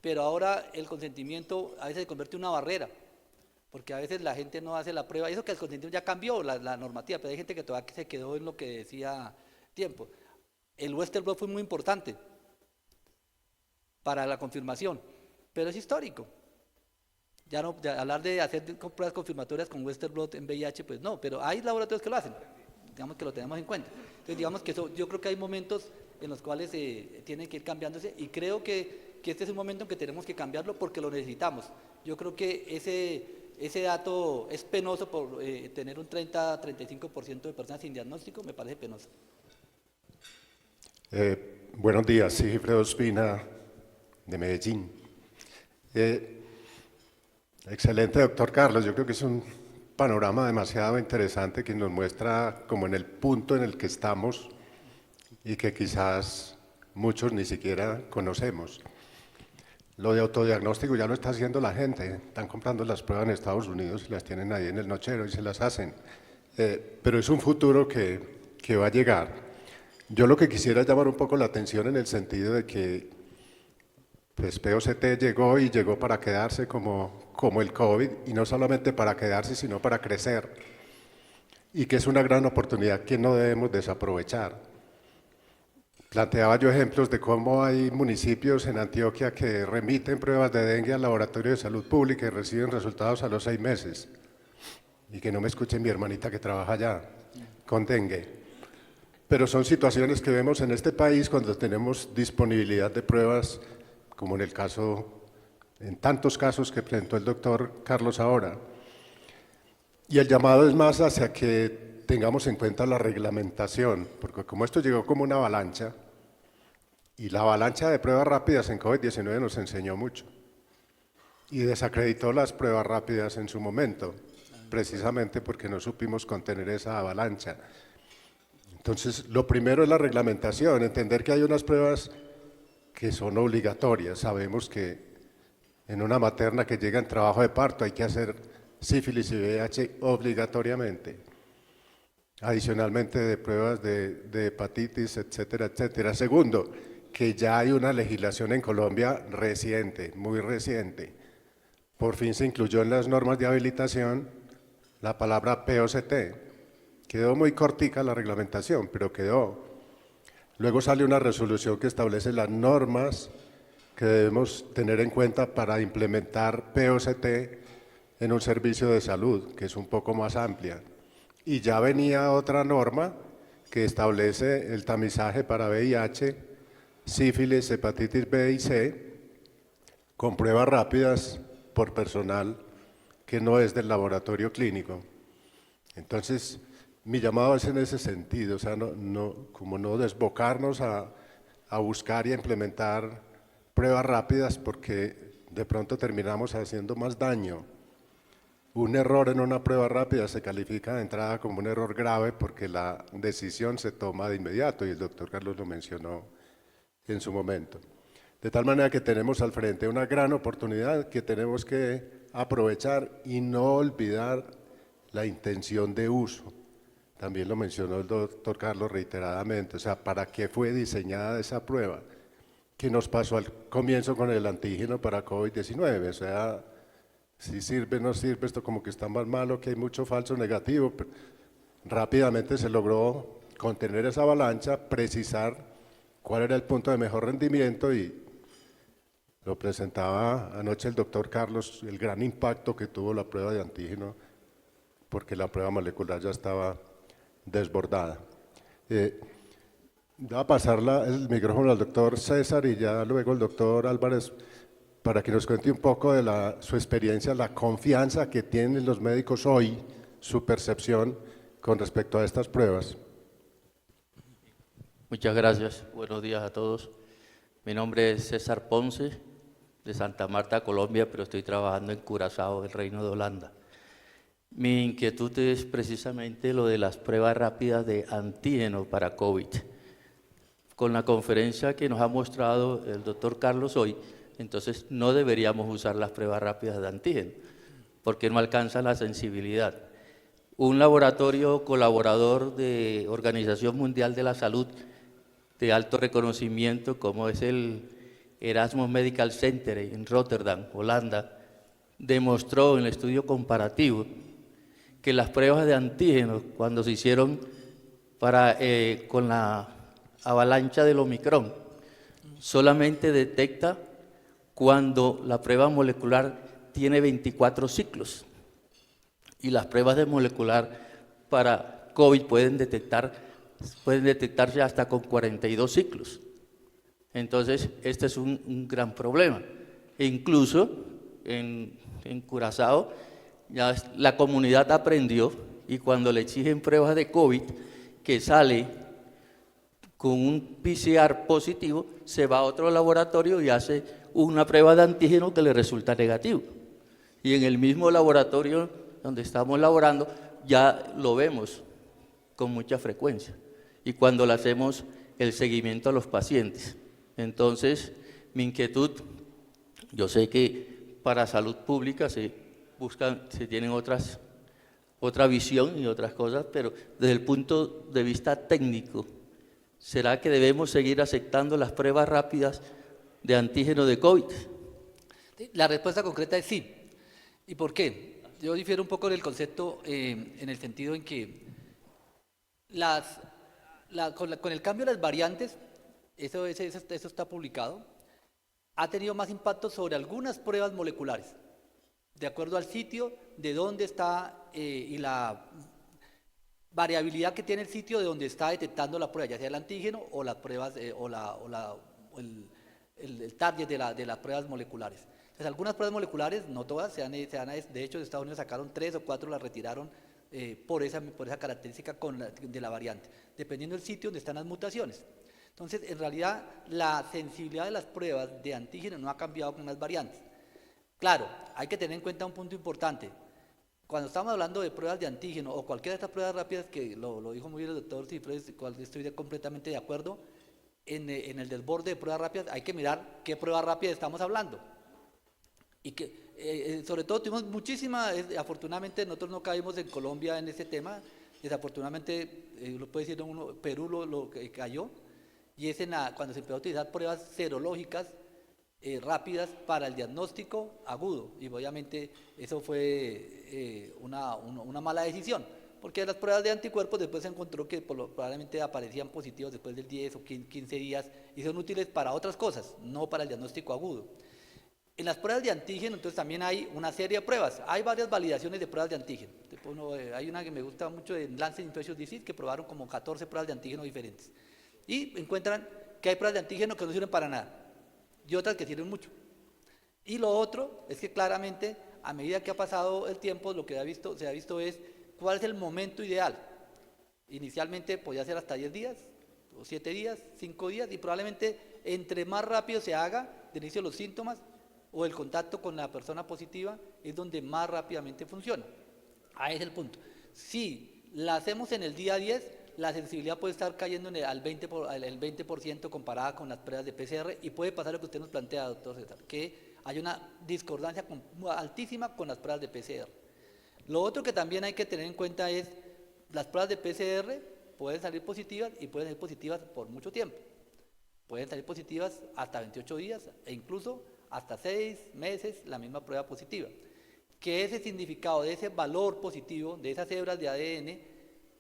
Pero ahora el consentimiento a veces se convierte en una barrera, porque a veces la gente no hace la prueba, y eso que el consentimiento ya cambió la normativa, pero hay gente que todavía se quedó en lo que decía tiempo. El Western Blot fue muy importante para la confirmación, pero es histórico. Ya no, hablar de hacer pruebas confirmatorias con Western Blot en VIH, pues no, pero hay laboratorios que lo hacen, digamos que lo tenemos en cuenta. Entonces digamos que eso, yo creo que hay momentos en los cuales tienen que ir cambiándose, y creo que este es un momento en que tenemos que cambiarlo porque lo necesitamos. Yo creo que ese dato es penoso por tener un 30-35% de personas sin diagnóstico, me parece penoso. Buenos días, Sigifredo Ospina, de Medellín. Excelente, doctor Carlos. Yo creo que es un panorama demasiado interesante que nos muestra como en el punto en el que estamos y que quizás muchos ni siquiera conocemos. Lo de autodiagnóstico ya lo está haciendo la gente. Están comprando las pruebas en Estados Unidos y las tienen ahí en el nochero y se las hacen. Pero es un futuro que va a llegar. Yo lo que quisiera llamar un poco la atención en el sentido de que pues POCT llegó para quedarse como el COVID, y no solamente para quedarse, sino para crecer, y que es una gran oportunidad que no debemos desaprovechar. Planteaba yo ejemplos de cómo hay municipios en Antioquia que remiten pruebas de dengue al laboratorio de salud pública y reciben resultados a los 6 meses, y que no me escuche mi hermanita que trabaja allá con dengue. Pero son situaciones que vemos en este país cuando tenemos disponibilidad de pruebas, como en tantos casos que presentó el doctor Carlos ahora. Y el llamado es más hacia que tengamos en cuenta la reglamentación, porque como esto llegó como una avalancha, y la avalancha de pruebas rápidas en COVID-19 nos enseñó mucho, y desacreditó las pruebas rápidas en su momento, precisamente porque no supimos contener esa avalancha. Entonces, lo primero es la reglamentación, entender que hay unas pruebas que son obligatorias. Sabemos que en una materna que llega en trabajo de parto hay que hacer sífilis y VIH obligatoriamente. Adicionalmente de pruebas de hepatitis, etcétera, etcétera. Segundo, que ya hay una legislación en Colombia reciente, muy reciente. Por fin se incluyó en las normas de habilitación la palabra POCT. Quedó muy cortica la reglamentación, pero quedó. Luego sale una resolución que establece las normas que debemos tener en cuenta para implementar POCT en un servicio de salud, que es un poco más amplia. Y ya venía otra norma que establece el tamizaje para VIH, sífilis, hepatitis B y C, con pruebas rápidas por personal que no es del laboratorio clínico. Entonces, mi llamado es en ese sentido, o sea, como no desbocarnos a buscar y a implementar pruebas rápidas, porque de pronto terminamos haciendo más daño. Un error en una prueba rápida se califica de entrada como un error grave porque la decisión se toma de inmediato, y el doctor Carlos lo mencionó en su momento. De tal manera que tenemos al frente una gran oportunidad que tenemos que aprovechar y no olvidar la intención de uso. También lo mencionó el doctor Carlos reiteradamente, o sea, ¿para qué fue diseñada esa prueba? ¿Qué nos pasó al comienzo con el antígeno para COVID-19? O sea, si sirve, no sirve, esto como que está más malo, que hay mucho falso negativo. Pero rápidamente se logró contener esa avalancha, precisar cuál era el punto de mejor rendimiento y lo presentaba anoche el doctor Carlos, el gran impacto que tuvo la prueba de antígeno, porque la prueba molecular ya estaba desbordada. Voy a pasar el micrófono al doctor César y ya luego el doctor Álvarez para que nos cuente un poco de su experiencia, la confianza que tienen los médicos hoy, su percepción con respecto a estas pruebas. Muchas gracias. Buenos días a todos. Mi nombre es César Ponce, de Santa Marta, Colombia, pero estoy trabajando en Curazao, el Reino de Holanda. Mi inquietud es precisamente lo de las pruebas rápidas de antígeno para COVID. Con la conferencia que nos ha mostrado el doctor Carlos hoy, entonces no deberíamos usar las pruebas rápidas de antígeno, porque no alcanzan la sensibilidad. Un laboratorio colaborador de Organización Mundial de la Salud de alto reconocimiento, como es el Erasmus Medical Center en Rotterdam, Holanda, demostró en el estudio comparativo que las pruebas de antígenos, cuando se hicieron con la avalancha del Omicron, solamente detecta cuando la prueba molecular tiene 24 ciclos y las pruebas de molecular para COVID pueden detectarse hasta con 42 ciclos. Entonces, este es un gran problema. E incluso en Curazao ya la comunidad aprendió y cuando le exigen pruebas de COVID que sale con un PCR positivo, se va a otro laboratorio y hace una prueba de antígeno que le resulta negativo. Y en el mismo laboratorio donde estamos laborando ya lo vemos con mucha frecuencia. Y cuando le hacemos el seguimiento a los pacientes. Entonces, mi inquietud, yo sé que para salud pública se tienen otra visión y otras cosas, pero desde el punto de vista técnico, ¿será que debemos seguir aceptando las pruebas rápidas de antígeno de COVID? La respuesta concreta es sí. ¿Y por qué? Yo difiero un poco en el concepto en el sentido en que con el cambio de las variantes, eso está publicado, ha tenido más impacto sobre algunas pruebas moleculares, de acuerdo al sitio, de dónde está y la variabilidad que tiene el sitio de donde está detectando la prueba, ya sea el antígeno o las pruebas el target de las pruebas moleculares. Entonces, algunas pruebas moleculares, no todas, de hecho, de Estados Unidos sacaron 3 o 4, las retiraron por esa característica de la variante, dependiendo del sitio donde están las mutaciones. Entonces, en realidad, la sensibilidad de las pruebas de antígeno no ha cambiado con las variantes. Claro, hay que tener en cuenta un punto importante. Cuando estamos hablando de pruebas de antígeno o cualquiera de estas pruebas rápidas, que lo dijo muy bien el doctor Cifres, cual estoy completamente de acuerdo, en el desborde de pruebas rápidas hay que mirar qué prueba rápida estamos hablando. Y que, sobre todo, tuvimos afortunadamente nosotros no caímos en Colombia en ese tema, desafortunadamente, lo puede decir uno, Perú lo cayó, y es cuando se empezó a utilizar pruebas serológicas rápidas para el diagnóstico agudo, y obviamente eso fue una mala decisión, porque las pruebas de anticuerpos después se encontró que probablemente aparecían positivos después del 10 o 15 días y son útiles para otras cosas, no para el diagnóstico agudo. En las pruebas de antígeno, entonces también hay una serie de pruebas, hay varias validaciones de pruebas de antígeno. Hay una que me gusta mucho de Lancet Infectious Disease, que probaron como 14 pruebas de antígeno diferentes, y encuentran que hay pruebas de antígeno que no sirven para nada, y otras que sirven mucho. Y lo otro es que claramente, a medida que ha pasado el tiempo, lo que se ha visto es cuál es el momento ideal. Inicialmente podía ser hasta 10 días, o 7 días, 5 días, y probablemente entre más rápido se haga de inicio los síntomas o el contacto con la persona positiva, es donde más rápidamente funciona. Ahí es el punto. Si la hacemos en el día 10, la sensibilidad puede estar cayendo al 20% comparada con las pruebas de PCR, y puede pasar lo que usted nos plantea, doctor César, que hay una discordancia altísima con las pruebas de PCR. Lo otro que también hay que tener en cuenta es las pruebas de PCR pueden salir positivas y pueden ser positivas por mucho tiempo. Pueden salir positivas hasta 28 días e incluso hasta 6 meses la misma prueba positiva. Que ese significado de ese valor positivo, de esas hebras de ADN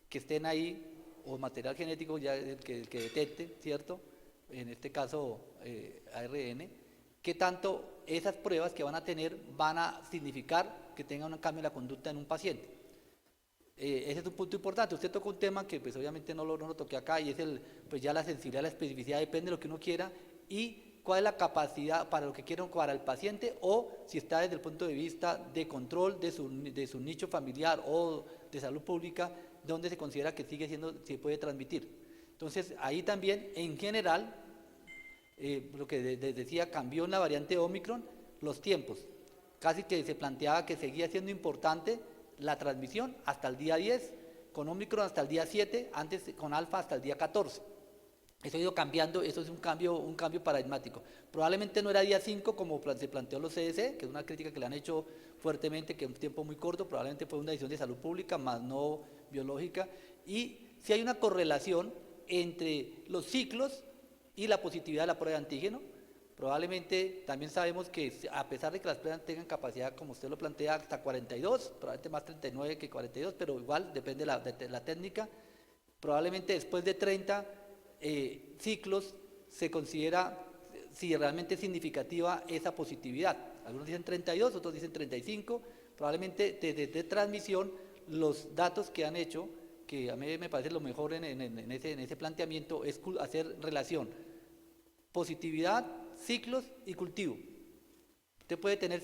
que estén ahí, o material genético ya que detecte, ¿cierto? en este caso ARN, qué tanto esas pruebas que van a tener van a significar que tenga un cambio en la conducta en un paciente. Ese es un punto importante. Usted tocó un tema que pues obviamente no lo toqué acá, y es pues ya la sensibilidad, la especificidad, depende de lo que uno quiera y cuál es la capacidad para lo que quiera para el paciente, o si está desde el punto de vista de control de su nicho familiar o de salud pública, donde se considera que se puede transmitir. Entonces ahí también en general, lo que decía, cambió en la variante Omicron los tiempos. Casi que se planteaba que seguía siendo importante la transmisión hasta el día 10, con Omicron hasta el día 7, antes con Alfa hasta el día 14. Eso ha ido cambiando, eso es un cambio paradigmático. Probablemente no era día 5 como se planteó los CDC, que es una crítica que le han hecho fuertemente, que es un tiempo muy corto, probablemente fue una decisión de salud pública, más no biológica, y si hay una correlación entre los ciclos y la positividad de la prueba de antígeno. Probablemente también sabemos que a pesar de que las pruebas tengan capacidad, como usted lo plantea, hasta 42, probablemente más 39 que 42, pero igual depende de la técnica, probablemente después de 30 ciclos se considera si realmente es significativa esa positividad. Algunos dicen 32, otros dicen 35, probablemente de transmisión los datos que han hecho, que a mí me parece lo mejor en ese planteamiento, es hacer relación positividad, ciclos y cultivo. Usted puede tener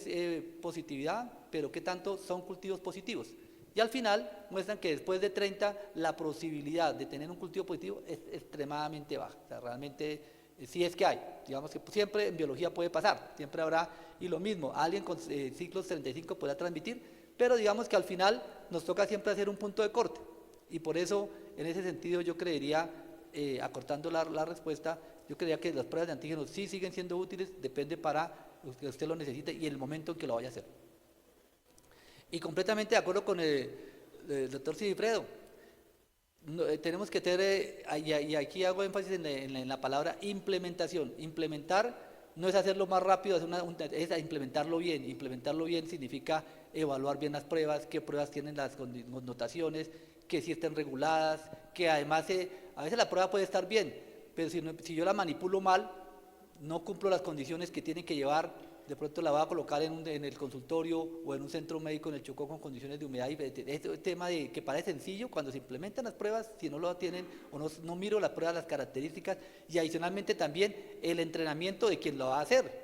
positividad, pero ¿qué tanto son cultivos positivos? Y al final muestran que después de 30 la posibilidad de tener un cultivo positivo es extremadamente baja. O sea, realmente sí es que hay. Digamos que siempre en biología puede pasar, siempre habrá, y lo mismo, alguien con ciclos 35 podrá transmitir, pero digamos que al final nos toca siempre hacer un punto de corte. Y por eso, en ese sentido, yo creería, acortando la respuesta, yo creería que las pruebas de antígenos sí siguen siendo útiles, depende para que usted lo necesite y el momento en que lo vaya a hacer. Y completamente de acuerdo con el doctor Sigifredo, tenemos que tener, y aquí hago énfasis en la palabra implementación. Implementar no es hacerlo más rápido, es implementarlo bien. Implementarlo bien significa evaluar bien las pruebas, qué pruebas tienen las connotaciones, que sí estén reguladas, que además a veces la prueba puede estar bien, pero si yo la manipulo mal, no cumplo las condiciones que tienen que llevar, de pronto la voy a colocar en el consultorio o en un centro médico en el Chocó con condiciones de humedad. Este tema que parece sencillo, cuando se implementan las pruebas, si no lo tienen o no miro la prueba, las características, y adicionalmente también el entrenamiento de quien lo va a hacer,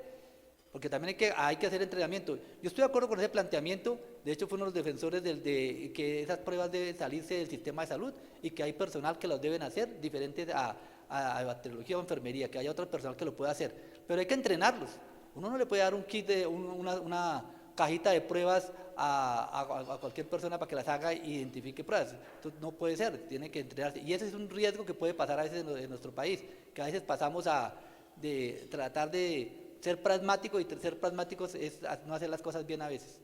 porque también hay que hacer entrenamiento. Yo estoy de acuerdo con ese planteamiento, de hecho fue uno de los defensores de que esas pruebas deben salirse del sistema de salud y que hay personal que las deben hacer, diferentes a bacteriología o enfermería, que haya otro personal que lo pueda hacer, pero hay que entrenarlos. Uno no le puede dar un kit una cajita de pruebas a cualquier persona para que las haga e identifique pruebas. Entonces, no puede ser, tiene que entrenarse. Y ese es un riesgo que puede pasar a veces en nuestro país, que a veces pasamos de tratar de ser pragmáticos, y ser pragmáticos es no hacer las cosas bien a veces.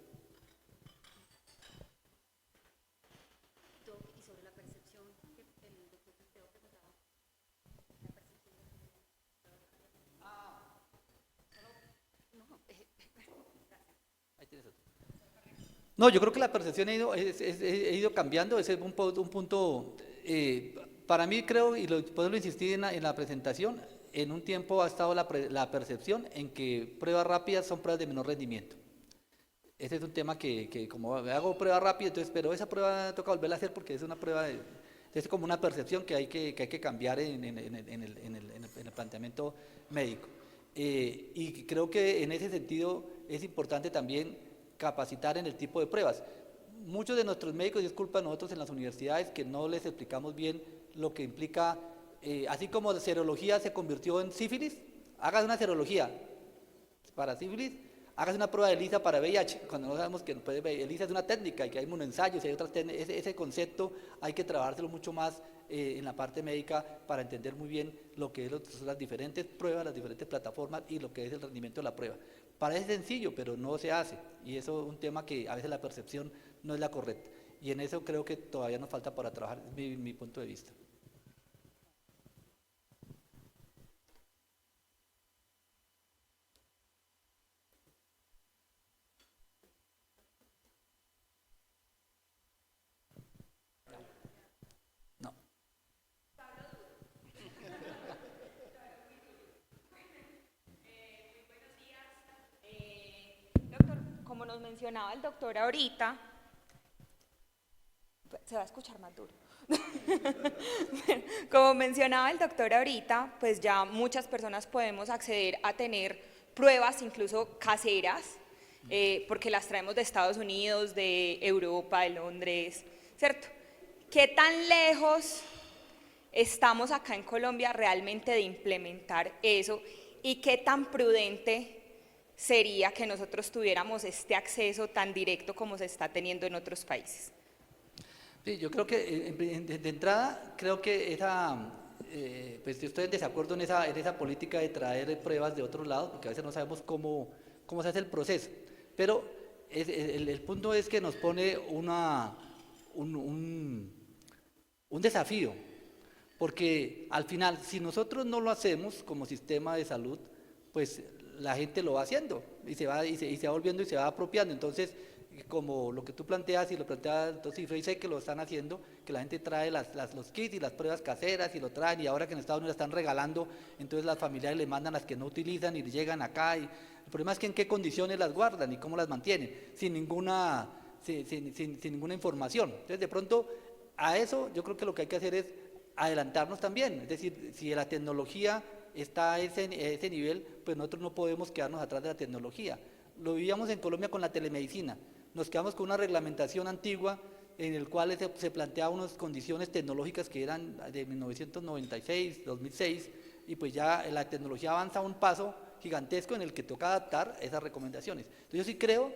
Y sobre la percepción que el doctor Santiago preguntaba, la percepción de No, yo creo que la percepción ha ido cambiando, ese es un punto, para mí creo, y puedo insistir en la presentación, en un tiempo ha estado la percepción en que pruebas rápidas son pruebas de menor rendimiento. Ese es un tema que como hago prueba rápida, entonces, pero esa prueba toca volverla a hacer porque es una prueba, es como una percepción que hay que cambiar en el planteamiento médico. Y creo que en ese sentido es importante también capacitar en el tipo de pruebas. Muchos de nuestros médicos, y es culpa de nosotros en las universidades, que no les explicamos bien lo que implica, así como la serología se convirtió en sífilis, hagas una serología para sífilis, hagas una prueba de ELISA para VIH, cuando no sabemos que ELISA es una técnica y que hay inmunoensayos y hay otras técnicas. Ese concepto hay que trabajárselo mucho más en la parte médica para entender muy bien lo que son las diferentes pruebas, las diferentes plataformas y lo que es el rendimiento de la prueba. Parece sencillo, pero no se hace, y eso es un tema que a veces la percepción no es la correcta, y en eso creo que todavía nos falta para trabajar, es mi punto de vista. No. nos mencionaba el doctor ahorita, se va a escuchar más duro. Como mencionaba el doctor ahorita, pues ya muchas personas podemos acceder a tener pruebas incluso caseras, porque las traemos de Estados Unidos, de Europa, de Londres, ¿cierto? ¿Qué tan lejos estamos acá en Colombia realmente de implementar eso y qué tan prudente sería que nosotros tuviéramos este acceso tan directo como se está teniendo en otros países? Sí, yo creo que de entrada, creo que pues yo estoy en desacuerdo en esa política de traer pruebas de otros lados, porque a veces no sabemos cómo se hace el proceso. Pero el punto es que nos pone un desafío, porque al final, si nosotros no lo hacemos como sistema de salud, pues la gente lo va haciendo y se va volviendo y se va apropiando. Entonces, como lo que tú planteas y lo plantea el doctor Cifre, y sé que lo están haciendo, que la gente trae los kits y las pruebas caseras y lo traen, y ahora que en Estados Unidos están regalando, entonces las familiares le mandan las que no utilizan y llegan acá. Y el problema es que en qué condiciones las guardan y cómo las mantienen, sin ninguna información. Entonces, de pronto, a eso yo creo que lo que hay que hacer es adelantarnos también. Es decir, si la tecnología está a ese nivel, pues nosotros no podemos quedarnos atrás de la tecnología. Lo vivíamos en Colombia con la telemedicina. Nos quedamos con una reglamentación antigua en el cual se planteaban unas condiciones tecnológicas que eran de 1996, 2006, y pues ya la tecnología avanza a un paso gigantesco en el que toca adaptar esas recomendaciones. Entonces yo sí creo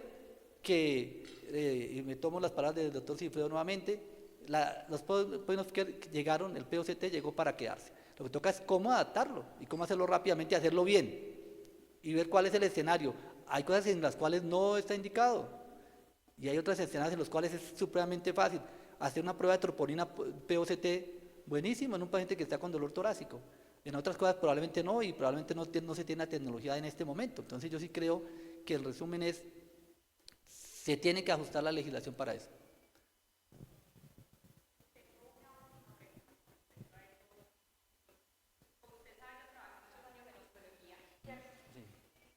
que, y me tomo las palabras del doctor Cifredo nuevamente, los buenos que llegaron, el POCT llegó para quedarse. Lo que toca es cómo adaptarlo y cómo hacerlo rápidamente y hacerlo bien y ver cuál es el escenario. Hay cosas en las cuales no está indicado y hay otras escenarios en los cuales es supremamente fácil. Hacer una prueba de troponina POCT, buenísimo en un paciente que está con dolor torácico. En otras cosas probablemente no, y probablemente no se tiene la tecnología en este momento. Entonces yo sí creo que el resumen es, se tiene que ajustar la legislación para eso.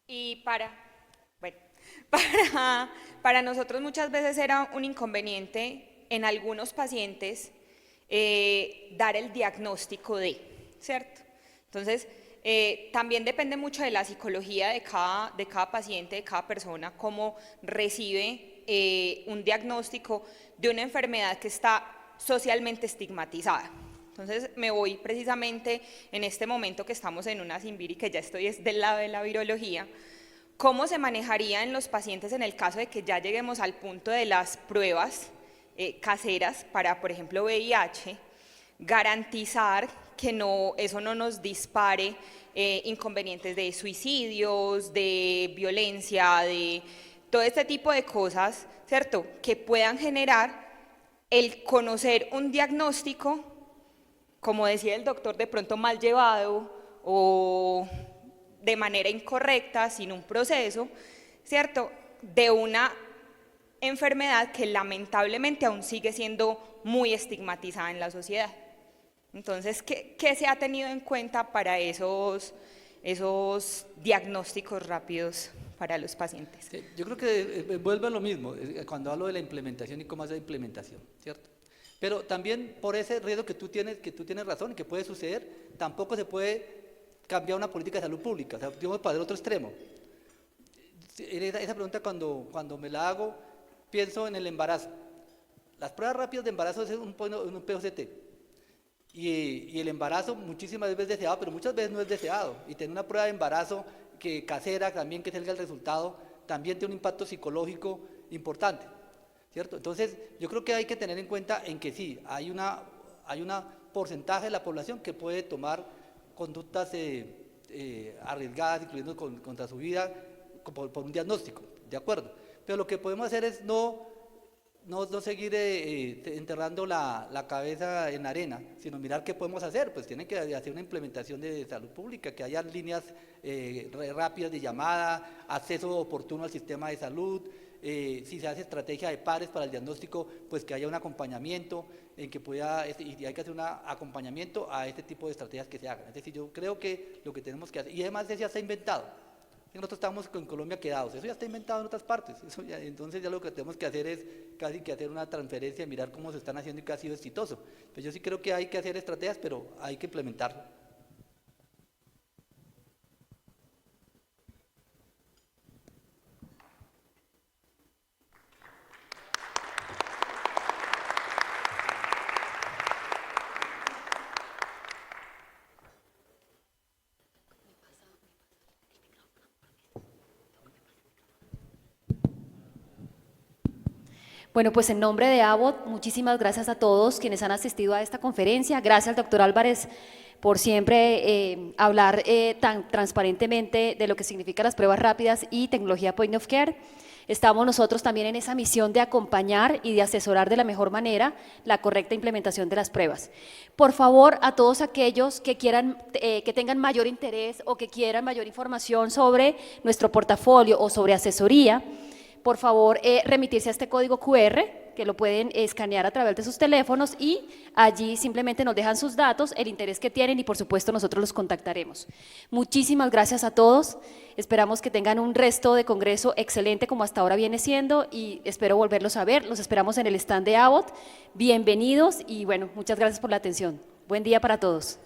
Y bueno, para nosotros muchas veces era un inconveniente en algunos pacientes dar el diagnóstico ¿cierto? Entonces, también depende mucho de la psicología de cada paciente, de cada persona, cómo recibe un diagnóstico de una enfermedad que está socialmente estigmatizada. Entonces me voy precisamente en este momento que estamos en una Sinviri, que ya estoy del lado de la virología, ¿cómo se manejaría en los pacientes en el caso de que ya lleguemos al punto de las pruebas caseras para, por ejemplo, VIH, garantizar que eso no nos dispare inconvenientes de suicidios, de violencia, de todo este tipo de cosas, ¿cierto?, que puedan generar el conocer un diagnóstico, como decía el doctor, de pronto mal llevado o de manera incorrecta, sin un proceso, ¿cierto?, de una enfermedad que lamentablemente aún sigue siendo muy estigmatizada en la sociedad. Entonces, ¿qué se ha tenido en cuenta para esos diagnósticos rápidos para los pacientes? Sí, yo creo que vuelve a lo mismo, cuando hablo de la implementación y cómo hacer la implementación, ¿cierto? Pero también por ese riesgo que tú tienes razón y que puede suceder, tampoco se puede cambiar una política de salud pública, o sea, digamos, para el otro extremo. Esa pregunta cuando me la hago, pienso en el embarazo. Las pruebas rápidas de embarazo es un POCT. Y el embarazo muchísimas veces es deseado, pero muchas veces no es deseado. Y tener una prueba de embarazo casera también, que salga el resultado, también tiene un impacto psicológico importante, ¿cierto? Entonces, yo creo que hay que tener en cuenta en que sí, hay una porcentaje de la población que puede tomar conductas arriesgadas, incluyendo contra su vida, por un diagnóstico, ¿de acuerdo? Pero lo que podemos hacer es no seguir enterrando la cabeza en arena, sino mirar qué podemos hacer. Pues tienen que hacer una implementación de salud pública, que haya líneas rápidas de llamada, acceso oportuno al sistema de salud, si se hace estrategia de pares para el diagnóstico, pues que haya un acompañamiento, en que pueda, y hay que hacer un acompañamiento a este tipo de estrategias que se hagan. Es decir, yo creo que lo que tenemos que hacer, y además ya se ha inventado. Nosotros estamos en Colombia quedados, eso ya está inventado en otras partes, entonces ya lo que tenemos que hacer es casi que hacer una transferencia, mirar cómo se están haciendo y qué ha sido exitoso. Pues yo sí creo que hay que hacer estrategias, pero hay que implementarlo. Bueno, pues en nombre de Abbott, muchísimas gracias a todos quienes han asistido a esta conferencia. Gracias al doctor Álvarez por siempre hablar tan transparentemente de lo que significan las pruebas rápidas y tecnología Point of Care. Estamos nosotros también en esa misión de acompañar y de asesorar de la mejor manera la correcta implementación de las pruebas. Por favor, a todos aquellos que quieran, que tengan mayor interés o que quieran mayor información sobre nuestro portafolio o sobre asesoría, por favor, remitirse a este código QR, que lo pueden escanear a través de sus teléfonos y allí simplemente nos dejan sus datos, el interés que tienen y por supuesto nosotros los contactaremos. Muchísimas gracias a todos, esperamos que tengan un resto de congreso excelente como hasta ahora viene siendo y espero volverlos a ver, los esperamos en el stand de Abbott, bienvenidos y bueno, muchas gracias por la atención. Buen día para todos.